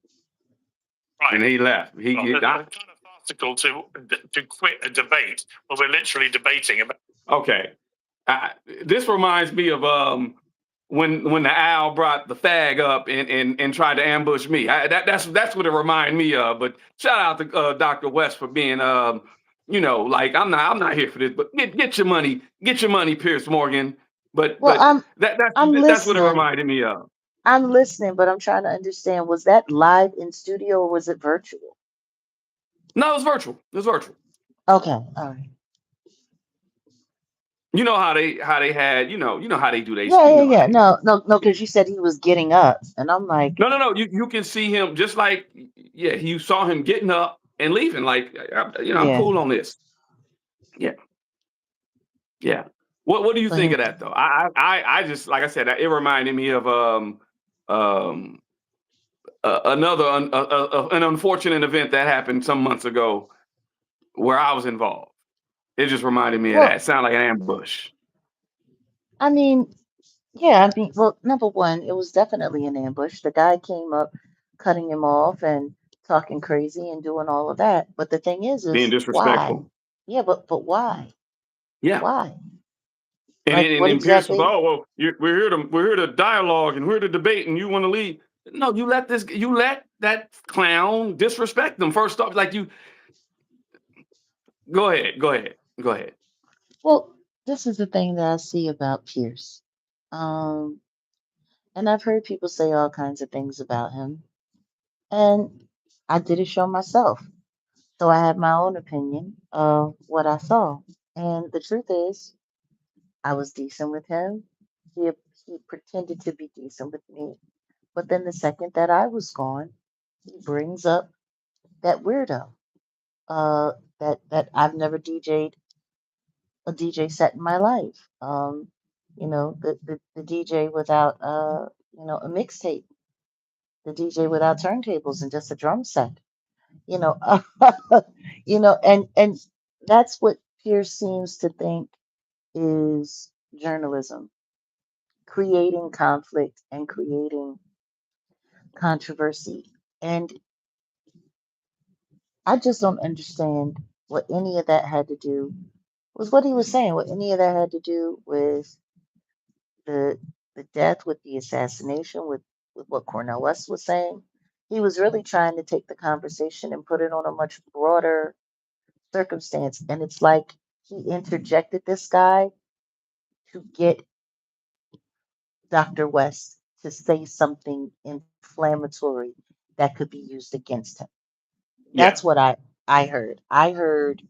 Right. And he left. He Well, it's kind of farcical to quit a debate where we're literally debating about. okay. This reminds me of when the owl brought the fag up and tried to ambush me. That's what it reminded me of. But shout out to Dr. West for being like I'm not here for this. But get your money, Pierce Morgan. But Well, I'm that's what it listening. reminded me of. I'm listening, but I'm trying to understand, was that live in studio or was it virtual? No, it was virtual. Okay, all right. You know how they had how they do they Yeah. No, because you said he was getting up, and I'm like, No. You can see him just like you saw him getting up and leaving. Like I'm yeah. cool on this. Yeah. What do you So think he, of that though? I just like I said, it reminded me of um another an unfortunate event that happened some months ago where I was involved. It just reminded me of that. well, It sounded like an ambush. I mean, yeah, I mean, well, number one, it was definitely an ambush. The guy came up, cutting him off and talking crazy and doing all of that. But the thing Being is why? disrespectful. Yeah, but why? Yeah. Why? And Like, what Pierce was, exactly? oh well, we're here to dialogue and we're here to debate, and you want to leave. No, you let that clown disrespect them first off. Like you, go ahead. Well, this is the thing that I see about Pierce. Um, and I've heard people say all kinds of things about him. And I did a show myself. So I have my own opinion of what I saw. And the truth is, I was decent with him. He, he pretended to be decent with me. But then the second that I was gone, he brings up that weirdo. Uh, that I've never DJ'd a DJ set in my life. The DJ without a mixtape, the DJ without turntables and just a drum set. You know, and that's what Pierce seems to think is journalism, creating conflict and creating controversy. And I just don't understand what any of that had to do with what he was saying, what any of that had to do with the the death, with the assassination, with what Cornel West was saying. He was really trying to take the conversation and put it on a much broader circumstance. And it's like he interjected this guy to get Dr. West to say something inflammatory that could be used against him. Yeah. That's what I heard. I heard,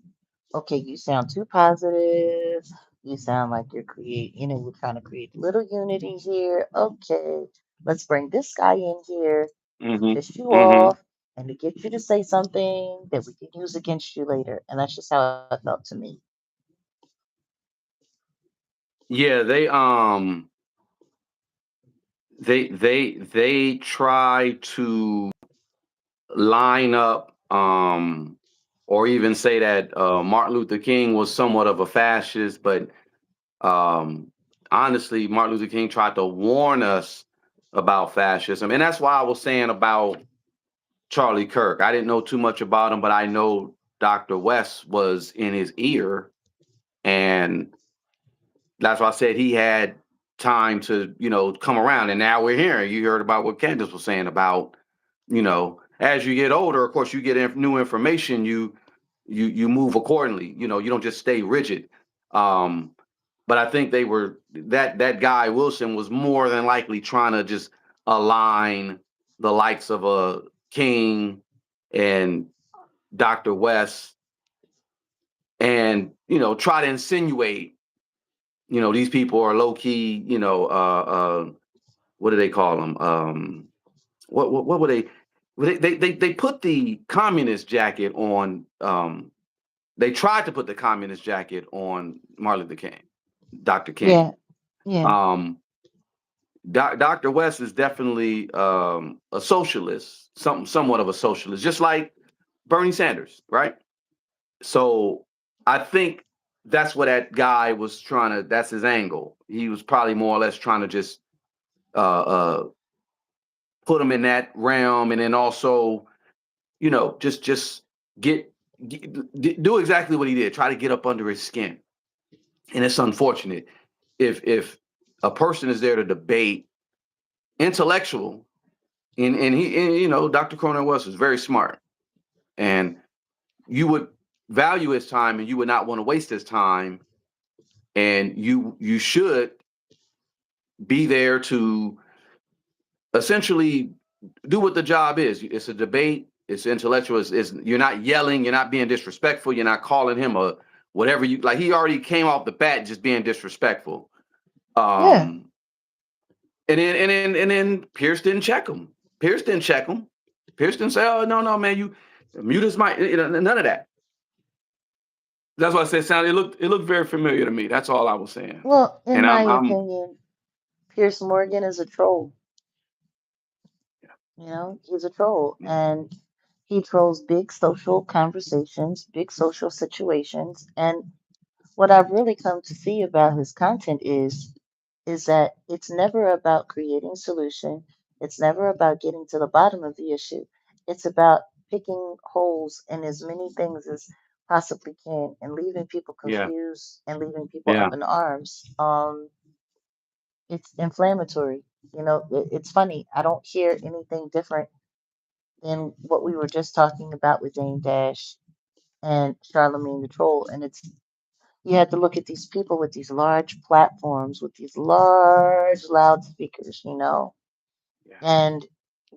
okay, you sound too positive. You sound like we're trying to create little unity here. Okay, let's bring this guy in here to piss you Mm-hmm. off and to get you to say something that we can use against you later. And that's just how it felt to me. Yeah, they try to line up or even say that Martin Luther King was somewhat of a fascist, but honestly, Martin Luther King tried to warn us about fascism. And that's why I was saying about Charlie Kirk. I didn't know too much about him, but I know Dr. West was in his ear. And that's why I said he had time to, come around. And now we're here. You heard about what Candace was saying about, as you get older, of course, you get new information. You move accordingly. You don't just stay rigid. But I think they were that guy Wilson was more than likely trying to just align the likes of a King and Dr. West and try to insinuate, these people are low key, what do they call them? What were they? They put the communist jacket on. They tried to put the communist jacket on Martin Luther King, Dr. King. Yeah, yeah, Um, Dr. West is definitely a socialist, somewhat of a socialist, just like Bernie Sanders, right? So I think that's what that guy was trying to. That's his angle. He was probably more or less trying to just uh, put him in that realm, and then also, just get, do exactly what he did. Try to get up under his skin, and it's unfortunate if a person is there to debate intellectual, and he, and, Dr. Cronin West was very smart, and you would value his time, and you would not want to waste his time, and you should be there to essentially do what the job is. It's a debate. It's intellectual. You're not yelling. You're not being disrespectful. You're not calling him a whatever you like. He already came off the bat just being disrespectful. yeah. Um, and then Pierce didn't check him. Pierce didn't check him. Pierce didn't say, "Oh, no, man, you mute his mic." None of that. That's why I said sound. It looked very familiar to me. That's all I was saying. Well, in And my I'm opinion, Pierce Morgan is a troll. He's a troll, and he trolls big social conversations, big social situations. And what I've really come to see about his content is that it's never about creating solution. It's never about getting to the bottom of the issue. It's about picking holes in as many things as possibly can and leaving people yeah, confused and leaving people yeah, up in arms. It's inflammatory. It's funny. I don't hear anything different than what we were just talking about with Dame Dash and Charlemagne the Troll. And you have to look at these people with these large platforms, with these large loudspeakers, yeah, and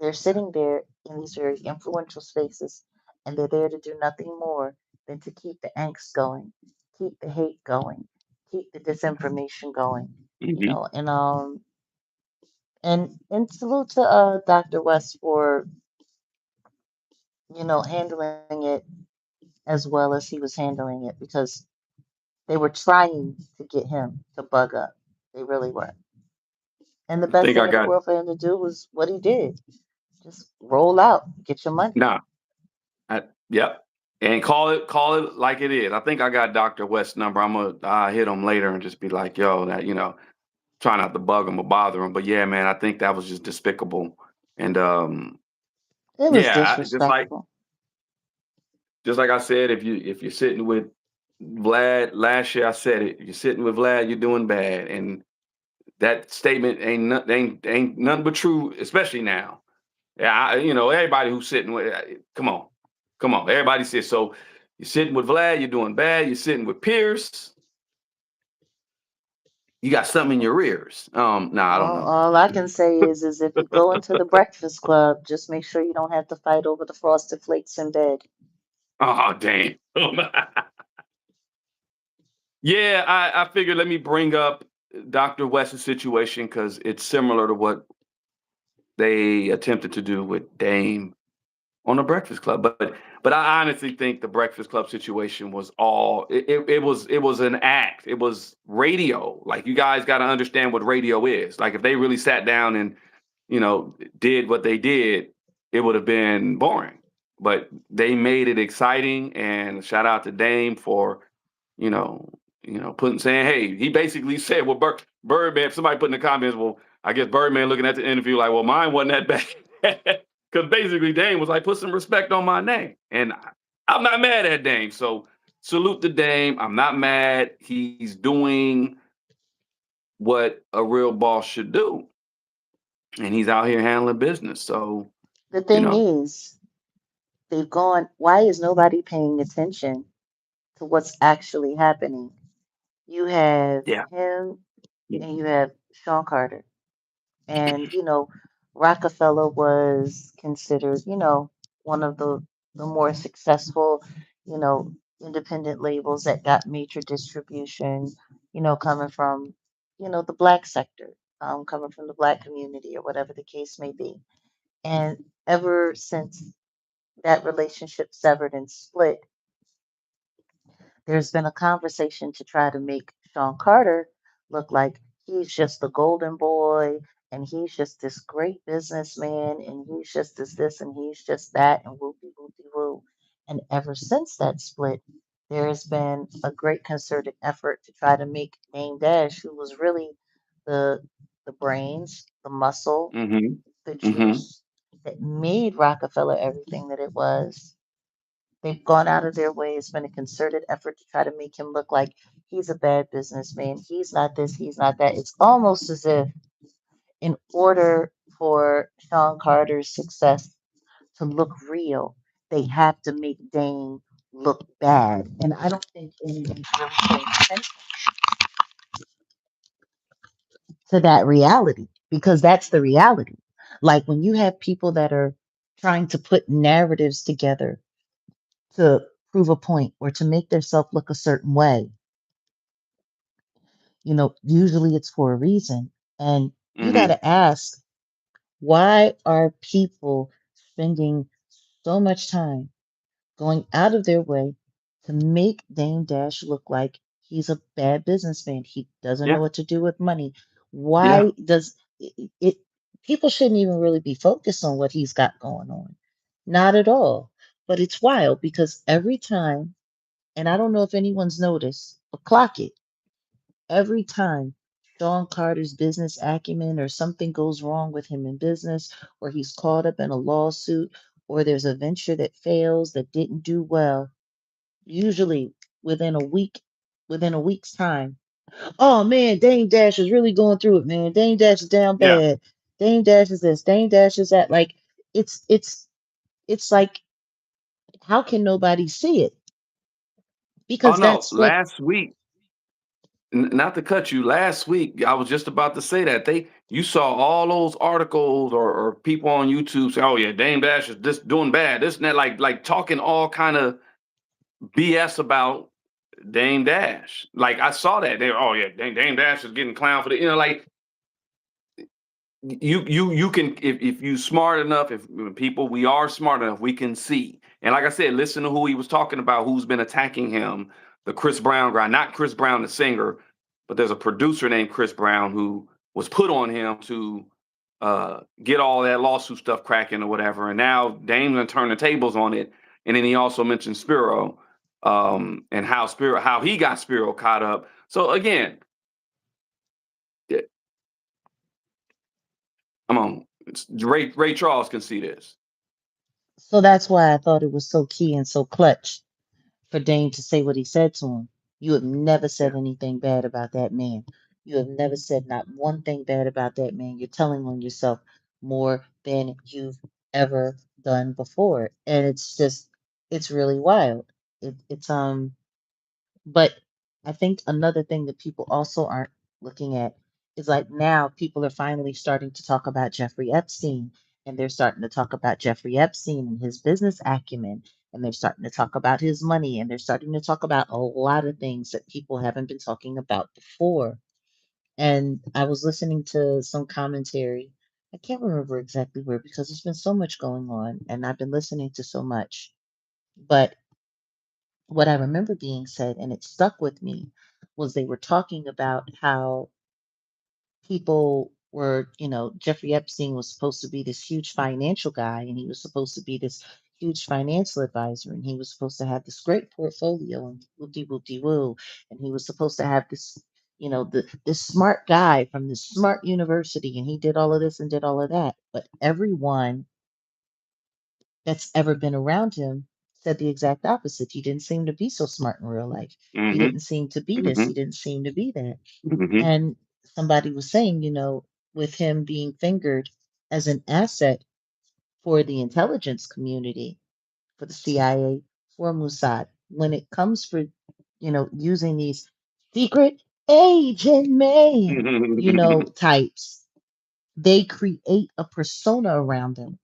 they're sitting there in these very influential spaces, and they're there to do nothing more than to keep the angst going, keep the hate going, keep the disinformation going, hmm and salute to Dr. West for handling it as well as he was handling it because they were trying to get him to bug up. They really were. And the I best think thing I in the got world for him to do was what he did. Just roll out, get your money. nah. Yep. And call it like it is. I think I got Dr. West's number. I'm gonna hit him later and just be like, yo, that try not to bug him or bother him. But yeah, man, I think that was just despicable. And It was yeah, just like disrespectful. I said, if you're sitting with Vlad last year, I said it. You're sitting with Vlad, you're doing bad. And that statement ain't nothing but true, especially now. Yeah, everybody who's sitting with, come on. Everybody says so. You're sitting with Vlad, you're doing bad. You're sitting with Pierce, you got something in your ears. I don't know. All I can say is if you go into the Breakfast Club, just make sure you don't have to fight over the frosted flakes in bed. Oh, damn. Yeah, I figured let me bring up Dr. West's situation because it's similar to what they attempted to do with Dame on the Breakfast Club. But I honestly think the Breakfast Club situation was it was an act. It was radio. Like you guys got to understand what radio is. Like if they really sat down and did what they did, it would have been boring. But they made it exciting. And shout out to Dame for you know putting saying, hey, he basically said, well, Birdman. If somebody put in the comments, well, I guess Birdman looking at the interview like, well, mine wasn't that bad. Because basically Dame was like, put some respect on my name. And I'm not mad at Dame. So salute to Dame. I'm not mad. He's doing what a real boss should do. And he's out here handling business. So, The you thing know, is, they've gone, why is nobody paying attention to what's actually happening? You have yeah. him Yeah. and you have Sean Carter. And, Rockefeller was considered, one of the more successful, independent labels that got major distribution, coming from, the black sector, coming from the black community or whatever the case may be. And ever since that relationship severed and split, there's been a conversation to try to make Sean Carter look like he's just the golden boy and he's just this great businessman and he's just this and he's just that and whoopie whoopie woo. And ever since that split, there has been a great concerted effort to try to make Dame Dash, who was really the the brains, the muscle, Mm-hmm. the Mm-hmm. juice that made Rockefeller everything that it was. They've gone out of their way. It's been a concerted effort to try to make him look like he's a bad businessman. He's not this, he's not that. It's almost as if, in order for Sean Carter's success to look real, they have to make Dane look bad. And I don't think anyone's really paying attention to that reality because that's the reality. Like when you have people that are trying to put narratives together to prove a point or to make themselves look a certain way, usually it's for a reason. And you got Mm-hmm. to ask, why are people spending so much time going out of their way to make Dame Dash look like he's a bad businessman? He doesn't know Yeah. what to do with money. Yeah. Why does it? People shouldn't even really be focused on what he's got going on. Not at all. But it's wild because every time, and I don't know if anyone's noticed, but clock it, every time Sean Carter's business acumen or something goes wrong with him in business, or he's caught up in a lawsuit, or there's a venture that fails that didn't do well, usually within a week, within a week's time. Oh man, Dame Dash is really going through it, man. Dame Dash is down Yeah. bad. Dame Dash is this. Dame Dash is that. Like it's like, how can nobody see it? Oh Because no, that's what. last week, not to cut you, last week I was just about to say that you saw all those articles or people on YouTube say, "Oh yeah, Dame Dash is this doing bad, this and that," like talking all kind of BS about Dame Dash. Like I saw that oh yeah, Dame Dash is getting clown for the like you can if you smart enough, if people we are smart enough, we can see. And like I said, listen to who he was talking about, who's been attacking him, the Chris Brown guy, not Chris Brown the singer, but there's a producer named Chris Brown who was put on him to get all that lawsuit stuff cracking or whatever. And now Dame's gonna turn the tables on it. And then he also mentioned Spiro, and how he got Spiro caught up. So again, yeah, come on, Ray Charles can see this. So that's why I thought it was so key and so clutch for Dame to say what he said to him. You have never said Yeah. anything bad about that man. You have never said not one thing bad about that man. You're telling on yourself more than you've ever done before. And it's just, it's really wild. It's but I think another thing that people also aren't looking at is like now people are finally starting to talk about Jeffrey Epstein, and they're starting to talk about Jeffrey Epstein and his business acumen, and they're starting to talk about his money, and they're starting to talk about a lot of things that people haven't been talking about before. And I was listening to some commentary. I can't remember exactly where because there's been so much going on, and I've been listening to so much. But what I remember being said, and it stuck with me, was they were talking about how people were, Jeffrey Epstein was supposed to be this huge financial guy, and he was supposed to be this huge financial advisor, and he was supposed to have this great portfolio, and whoopty whoopty woo, and he was supposed to have this, this smart guy from this smart university, and he did all of this and did all of that. But everyone that's ever been around him said the exact opposite. He didn't seem to be so smart in real life. He Mm-hmm. didn't seem to be this. Mm-hmm. He didn't seem to be that. Mm-hmm. And somebody was saying, with him being fingered as an asset for the intelligence community, for the CIA, for Mossad, when it comes for, using these secret agent man, types, they create a persona around them,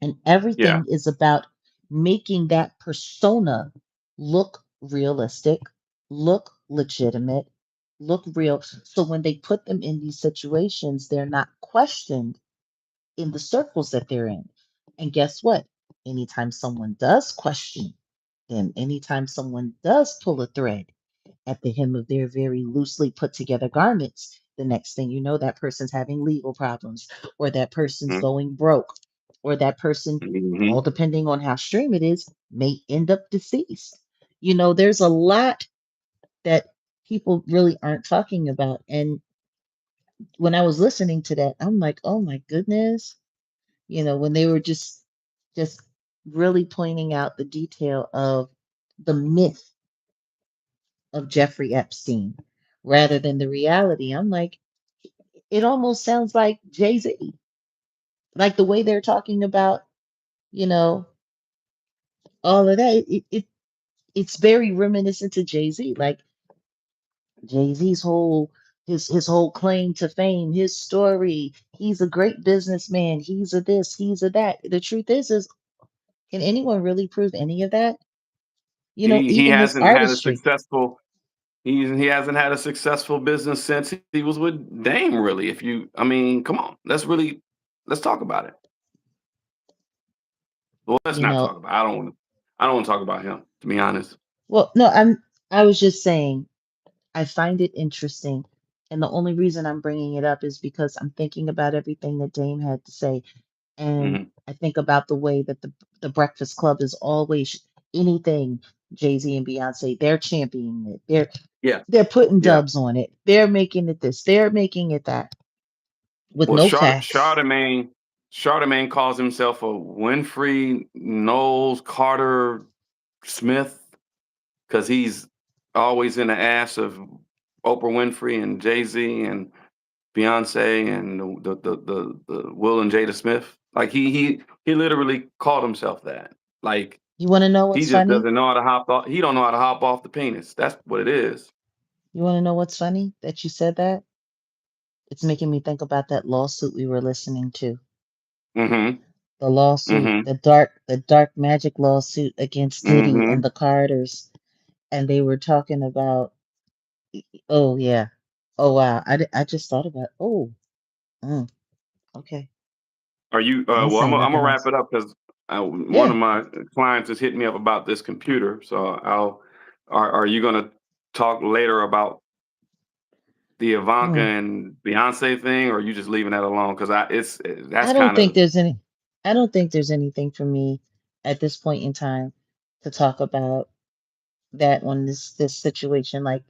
and Yeah. everything is about making that persona look realistic, look legitimate, look real. So when they put them in these situations, they're not questioned in the circles that they're in. And guess what? Anytime someone does question them, anytime someone does pull a thread at the hem of their very loosely put together garments, the next thing you know, that person's having legal problems, or that person's going broke, or that person, Mm-hmm. all depending on how extreme it is, may end up deceased. There's a lot that people really aren't talking about. And when I was listening to that, I'm like, oh my goodness, when they were just really pointing out the detail of the myth of Jeffrey Epstein rather than the reality. I'm like, it almost sounds like Jay-Z, like the way they're talking about, you know, all of that. It's very reminiscent to Jay-Z, like Jay-Z's his whole claim to fame, his story. He's a great businessman. He's a this, he's a that. The truth is, can anyone really prove any of that? He Even his hasn't had a artistry. successful he hasn't had a successful business since he was with Dame. Really, I mean, come on, let's talk about it. Well, let's You not know, talk about. I don't want to talk about him. To be honest. well, no, I was just saying I find it interesting. And the only reason I'm bringing it up is because I'm thinking about everything that Dame had to say. And Hmm. I think about the way that the Breakfast Club is always anything Jay-Z and Beyonce, they're championing it. Yeah, They're putting yeah. dubs on it. They're making it this. They're making it that with Well, no facts. Charlemagne calls himself a Winfrey Knowles Carter Smith because he's always in the ass of Oprah Winfrey and Jay-Z and Beyonce and the Will and Jada Smith. Like he literally called himself that. Like You want to know he what's just funny? doesn't know how to hop off. He don't know how to hop off the penis. That's what it is. You want to know what's funny that you said that? It's making me think about that lawsuit we were listening to. Mm-hmm. The lawsuit, Mm-hmm. the dark magic lawsuit against Diddy and Mm-hmm. the Carters, and they were talking about. Oh yeah, oh wow, I just thought about. Oh, mm, okay, Are you? I ain't Well, saying I'm gonna nothing wrap else. it up because one Yeah, of my clients has hit me up about this computer. So Are you gonna talk later about the Ivanka mm, and Beyonce thing, or are you just leaving that alone? Because that's I don't kind think of there's any. I don't think there's anything for me at this point in time to talk about that on this situation. Like,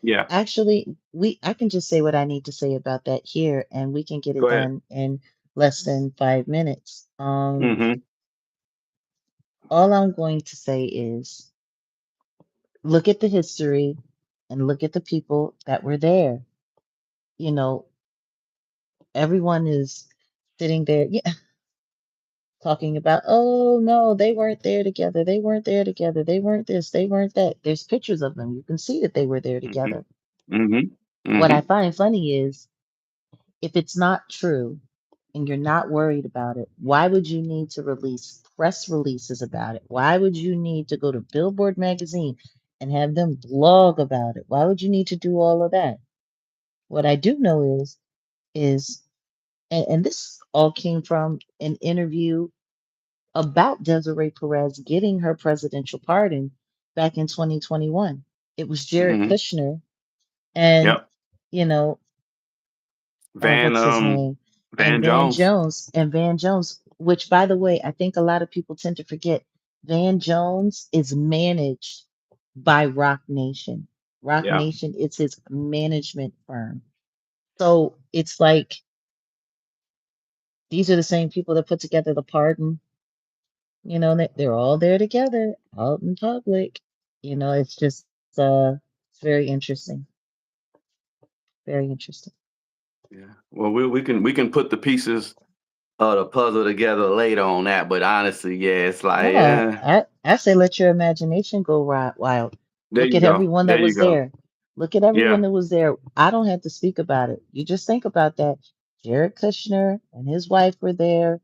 yeah. actually, I can just say what I need to say about that here, and we can get it Go ahead. done in less than 5 minutes. Mm-hmm. All I'm going to say is look at the history and look at the people that were there. You know, everyone is sitting there, yeah, talking about, oh no, they weren't there together. They weren't there together. They weren't this. They weren't that. There's pictures of them. You can see that they were there Mm-hmm. together. Mm-hmm. What I Mm-hmm. find funny is if it's not true and you're not worried about it, why would you need to release press releases about it? Why would you need to go to Billboard magazine and have them blog about it? Why would you need to do all of that? What I do know is and this all came from an interview about Desiree Perez getting her presidential pardon back in 2021. It was Jared Mm-hmm. Kushner and Yep. you know Van what's his name? And Van Jones. Van Jones, which by the way, I think a lot of people tend to forget. Van Jones is managed by Rock Nation. Rock Yeah. Nation, it's his management firm. So it's like these are the same people that put together the pardon. They're all there together, out in public. It's just it's very interesting. Very interesting. Yeah. Well, we can put the pieces of the puzzle together later on that. But honestly, yeah, it's like, No, yeah. I say let your imagination go wild. There Look you at go. everyone There that you was go. there. Look at everyone Yeah. that was there. I don't have to speak about it. You just think about that. Jared Kushner and his wife were there.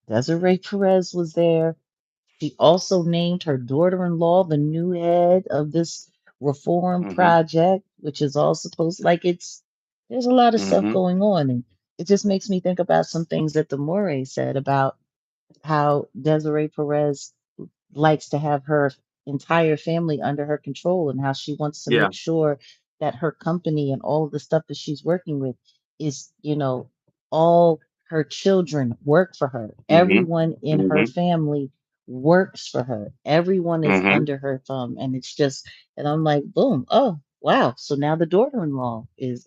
Desiree Perez was there. She also named her daughter-in-law the new head of this reform Mm-hmm. project, which is all supposed like there's a lot of stuff Mm-hmm. going on. And it just makes me think about some things that the Moray said about how Desiree Perez likes to have her entire family under her control and how she wants to Yeah. make sure that her company and all of the stuff that she's working with is, all her children work for her. Mm-hmm. Everyone in her Mm-hmm. family works for her. Everyone is Mm-hmm. under her thumb. And it's just, and I'm like, boom, oh, wow. So now the daughter-in-law is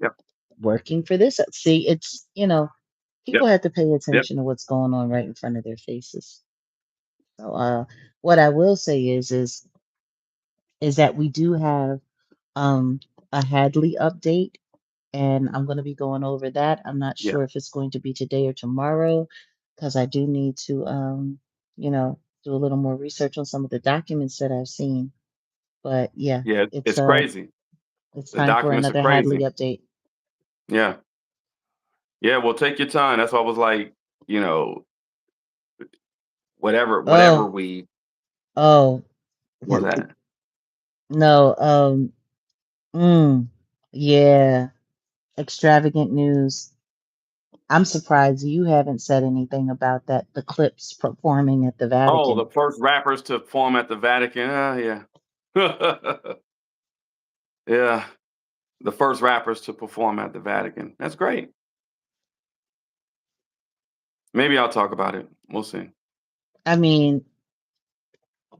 Yep. working for this. See, it's, Yep. people have to pay Yep. attention to what's going on right in front of their faces. So what I will say is that we do have um a Hadley update, and I'm going to be going over that. I'm not Yeah. sure if it's going to be today or tomorrow because I do need to do a little more research on some of the documents that I've seen. But yeah, Yeah. it's It's crazy. it's The time for documents are another Hadley crazy. update. Yeah. Yeah. Well, take your time. That's why I was like, you know, whatever Oh, we oh, was that. no, yeah, extravagant news. I'm surprised you haven't said anything about that, the clips performing at the Oh, Vatican. the first rappers to perform at the Vatican. Yeah. Yeah. The first rappers to perform at the Vatican. That's great. Maybe I'll talk about it. We'll see. I mean,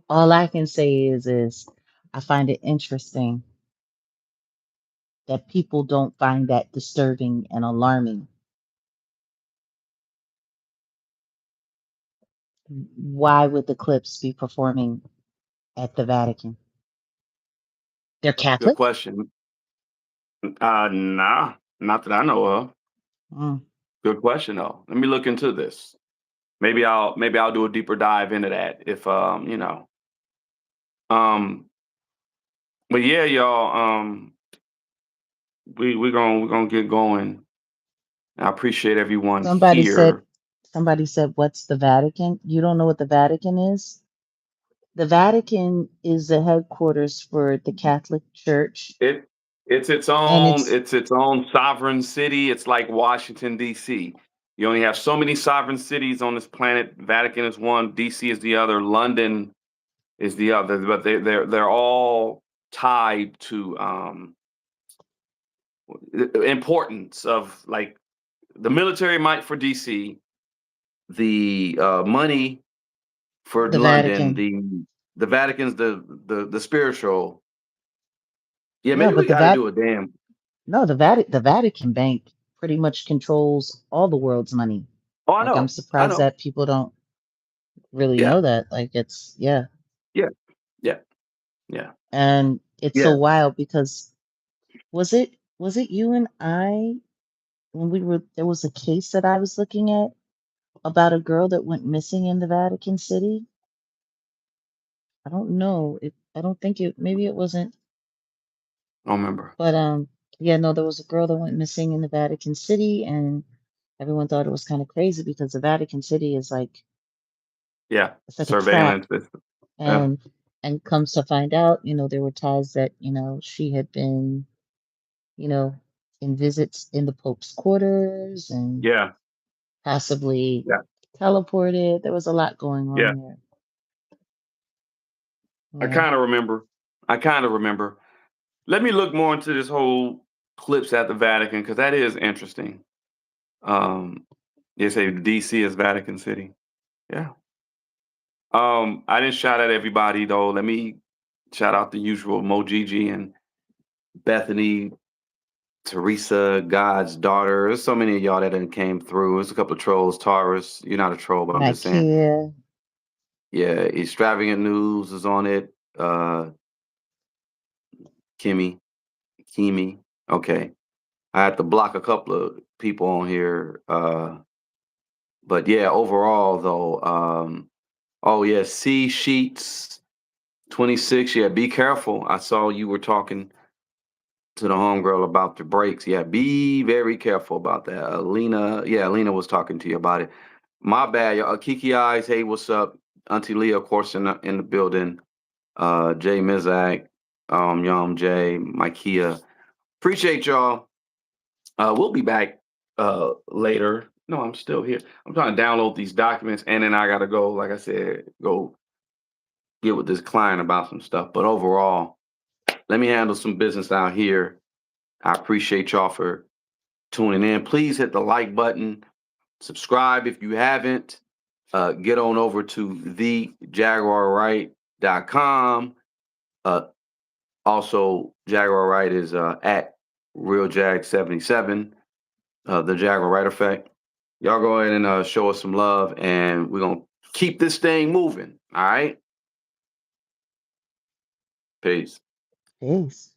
all I can say is I find it interesting that people don't find that disturbing and alarming. Why would the clips be performing at the Vatican? They're Good Catholic? question. Nah, not that I know of. Mm. Good question though. Let me look into this. Maybe I'll do a deeper dive into that if um but yeah, y'all, we're gonna get going. I appreciate everyone Somebody said, here. somebody said, what's the Vatican? You don't know what the Vatican is? The Vatican is the headquarters for the Catholic Church, It it's its and own it's it's its own sovereign city. It's like Washington D.C. You only have so many sovereign cities on this planet. Vatican is one, D.C. is the other, London is the other, but they're all tied to the importance of like the military might for DC, the money for the London, Vatican. the Vatican's the spiritual. Yeah, No, maybe we but the got to Vat do a damn. no, the Vatican Bank pretty much controls all the world's money. Oh, I Like I'm know, I surprised know. that people don't really Yeah, know that. Like it's yeah. yeah, yeah, yeah, And it's so yeah. wild because was it you and I when we were there was a case that I was looking at about a girl that went missing in the Vatican City? I don't know. I don't think maybe it wasn't, I don't remember. but yeah, no, there was a girl that went missing in the Vatican City, and everyone thought it was kind of crazy because the Vatican City is like Yeah, it's like a trap. surveillance. Yeah, And comes to find out, there were ties that, she had been, you know, in visits in the Pope's quarters and yeah, possibly yeah, teleported. There was a lot going yeah. on there. I Yeah. kind of remember. I kind of remember. Let me look more into this whole clips at the Vatican because that is interesting. Um, they say DC is Vatican City. Yeah. I didn't shout at everybody though. Let me shout out the usual Mojiji and Bethany, Teresa, God's daughter. There's so many of y'all that done came through. There's a couple of trolls. Taurus, you're not a troll, but I'm just saying. Nakia. Yeah, extravagant news is on it. Kimmy, Kimi. Okay. I had to block a couple of people on here. But yeah, overall though, oh yeah, C Sheets 26. Yeah, be careful. I saw you were talking to the homegirl about the brakes. Yeah, be very careful about that. Alina, yeah, Alina was talking to you about it. My bad, y'all. Kiki Eyes, hey, what's up? Auntie Leah, of course, in the building. Jay Mizak, Yom Jay, Mikea. Appreciate y'all. We'll be back later. No, I'm still here. I'm trying to download these documents, and then I gotta go, like I said, go get with this client about some stuff. But overall, let me handle some business out here. I appreciate y'all for tuning in. Please hit the like button. Subscribe if you haven't. Get on over to thejaguarwright.com. Also, Jaguar Wright is at RealJag77, the Jaguar Wright Effect. Y'all go ahead and show us some love, and we're going to keep this thing moving. All right? Peace. Peace.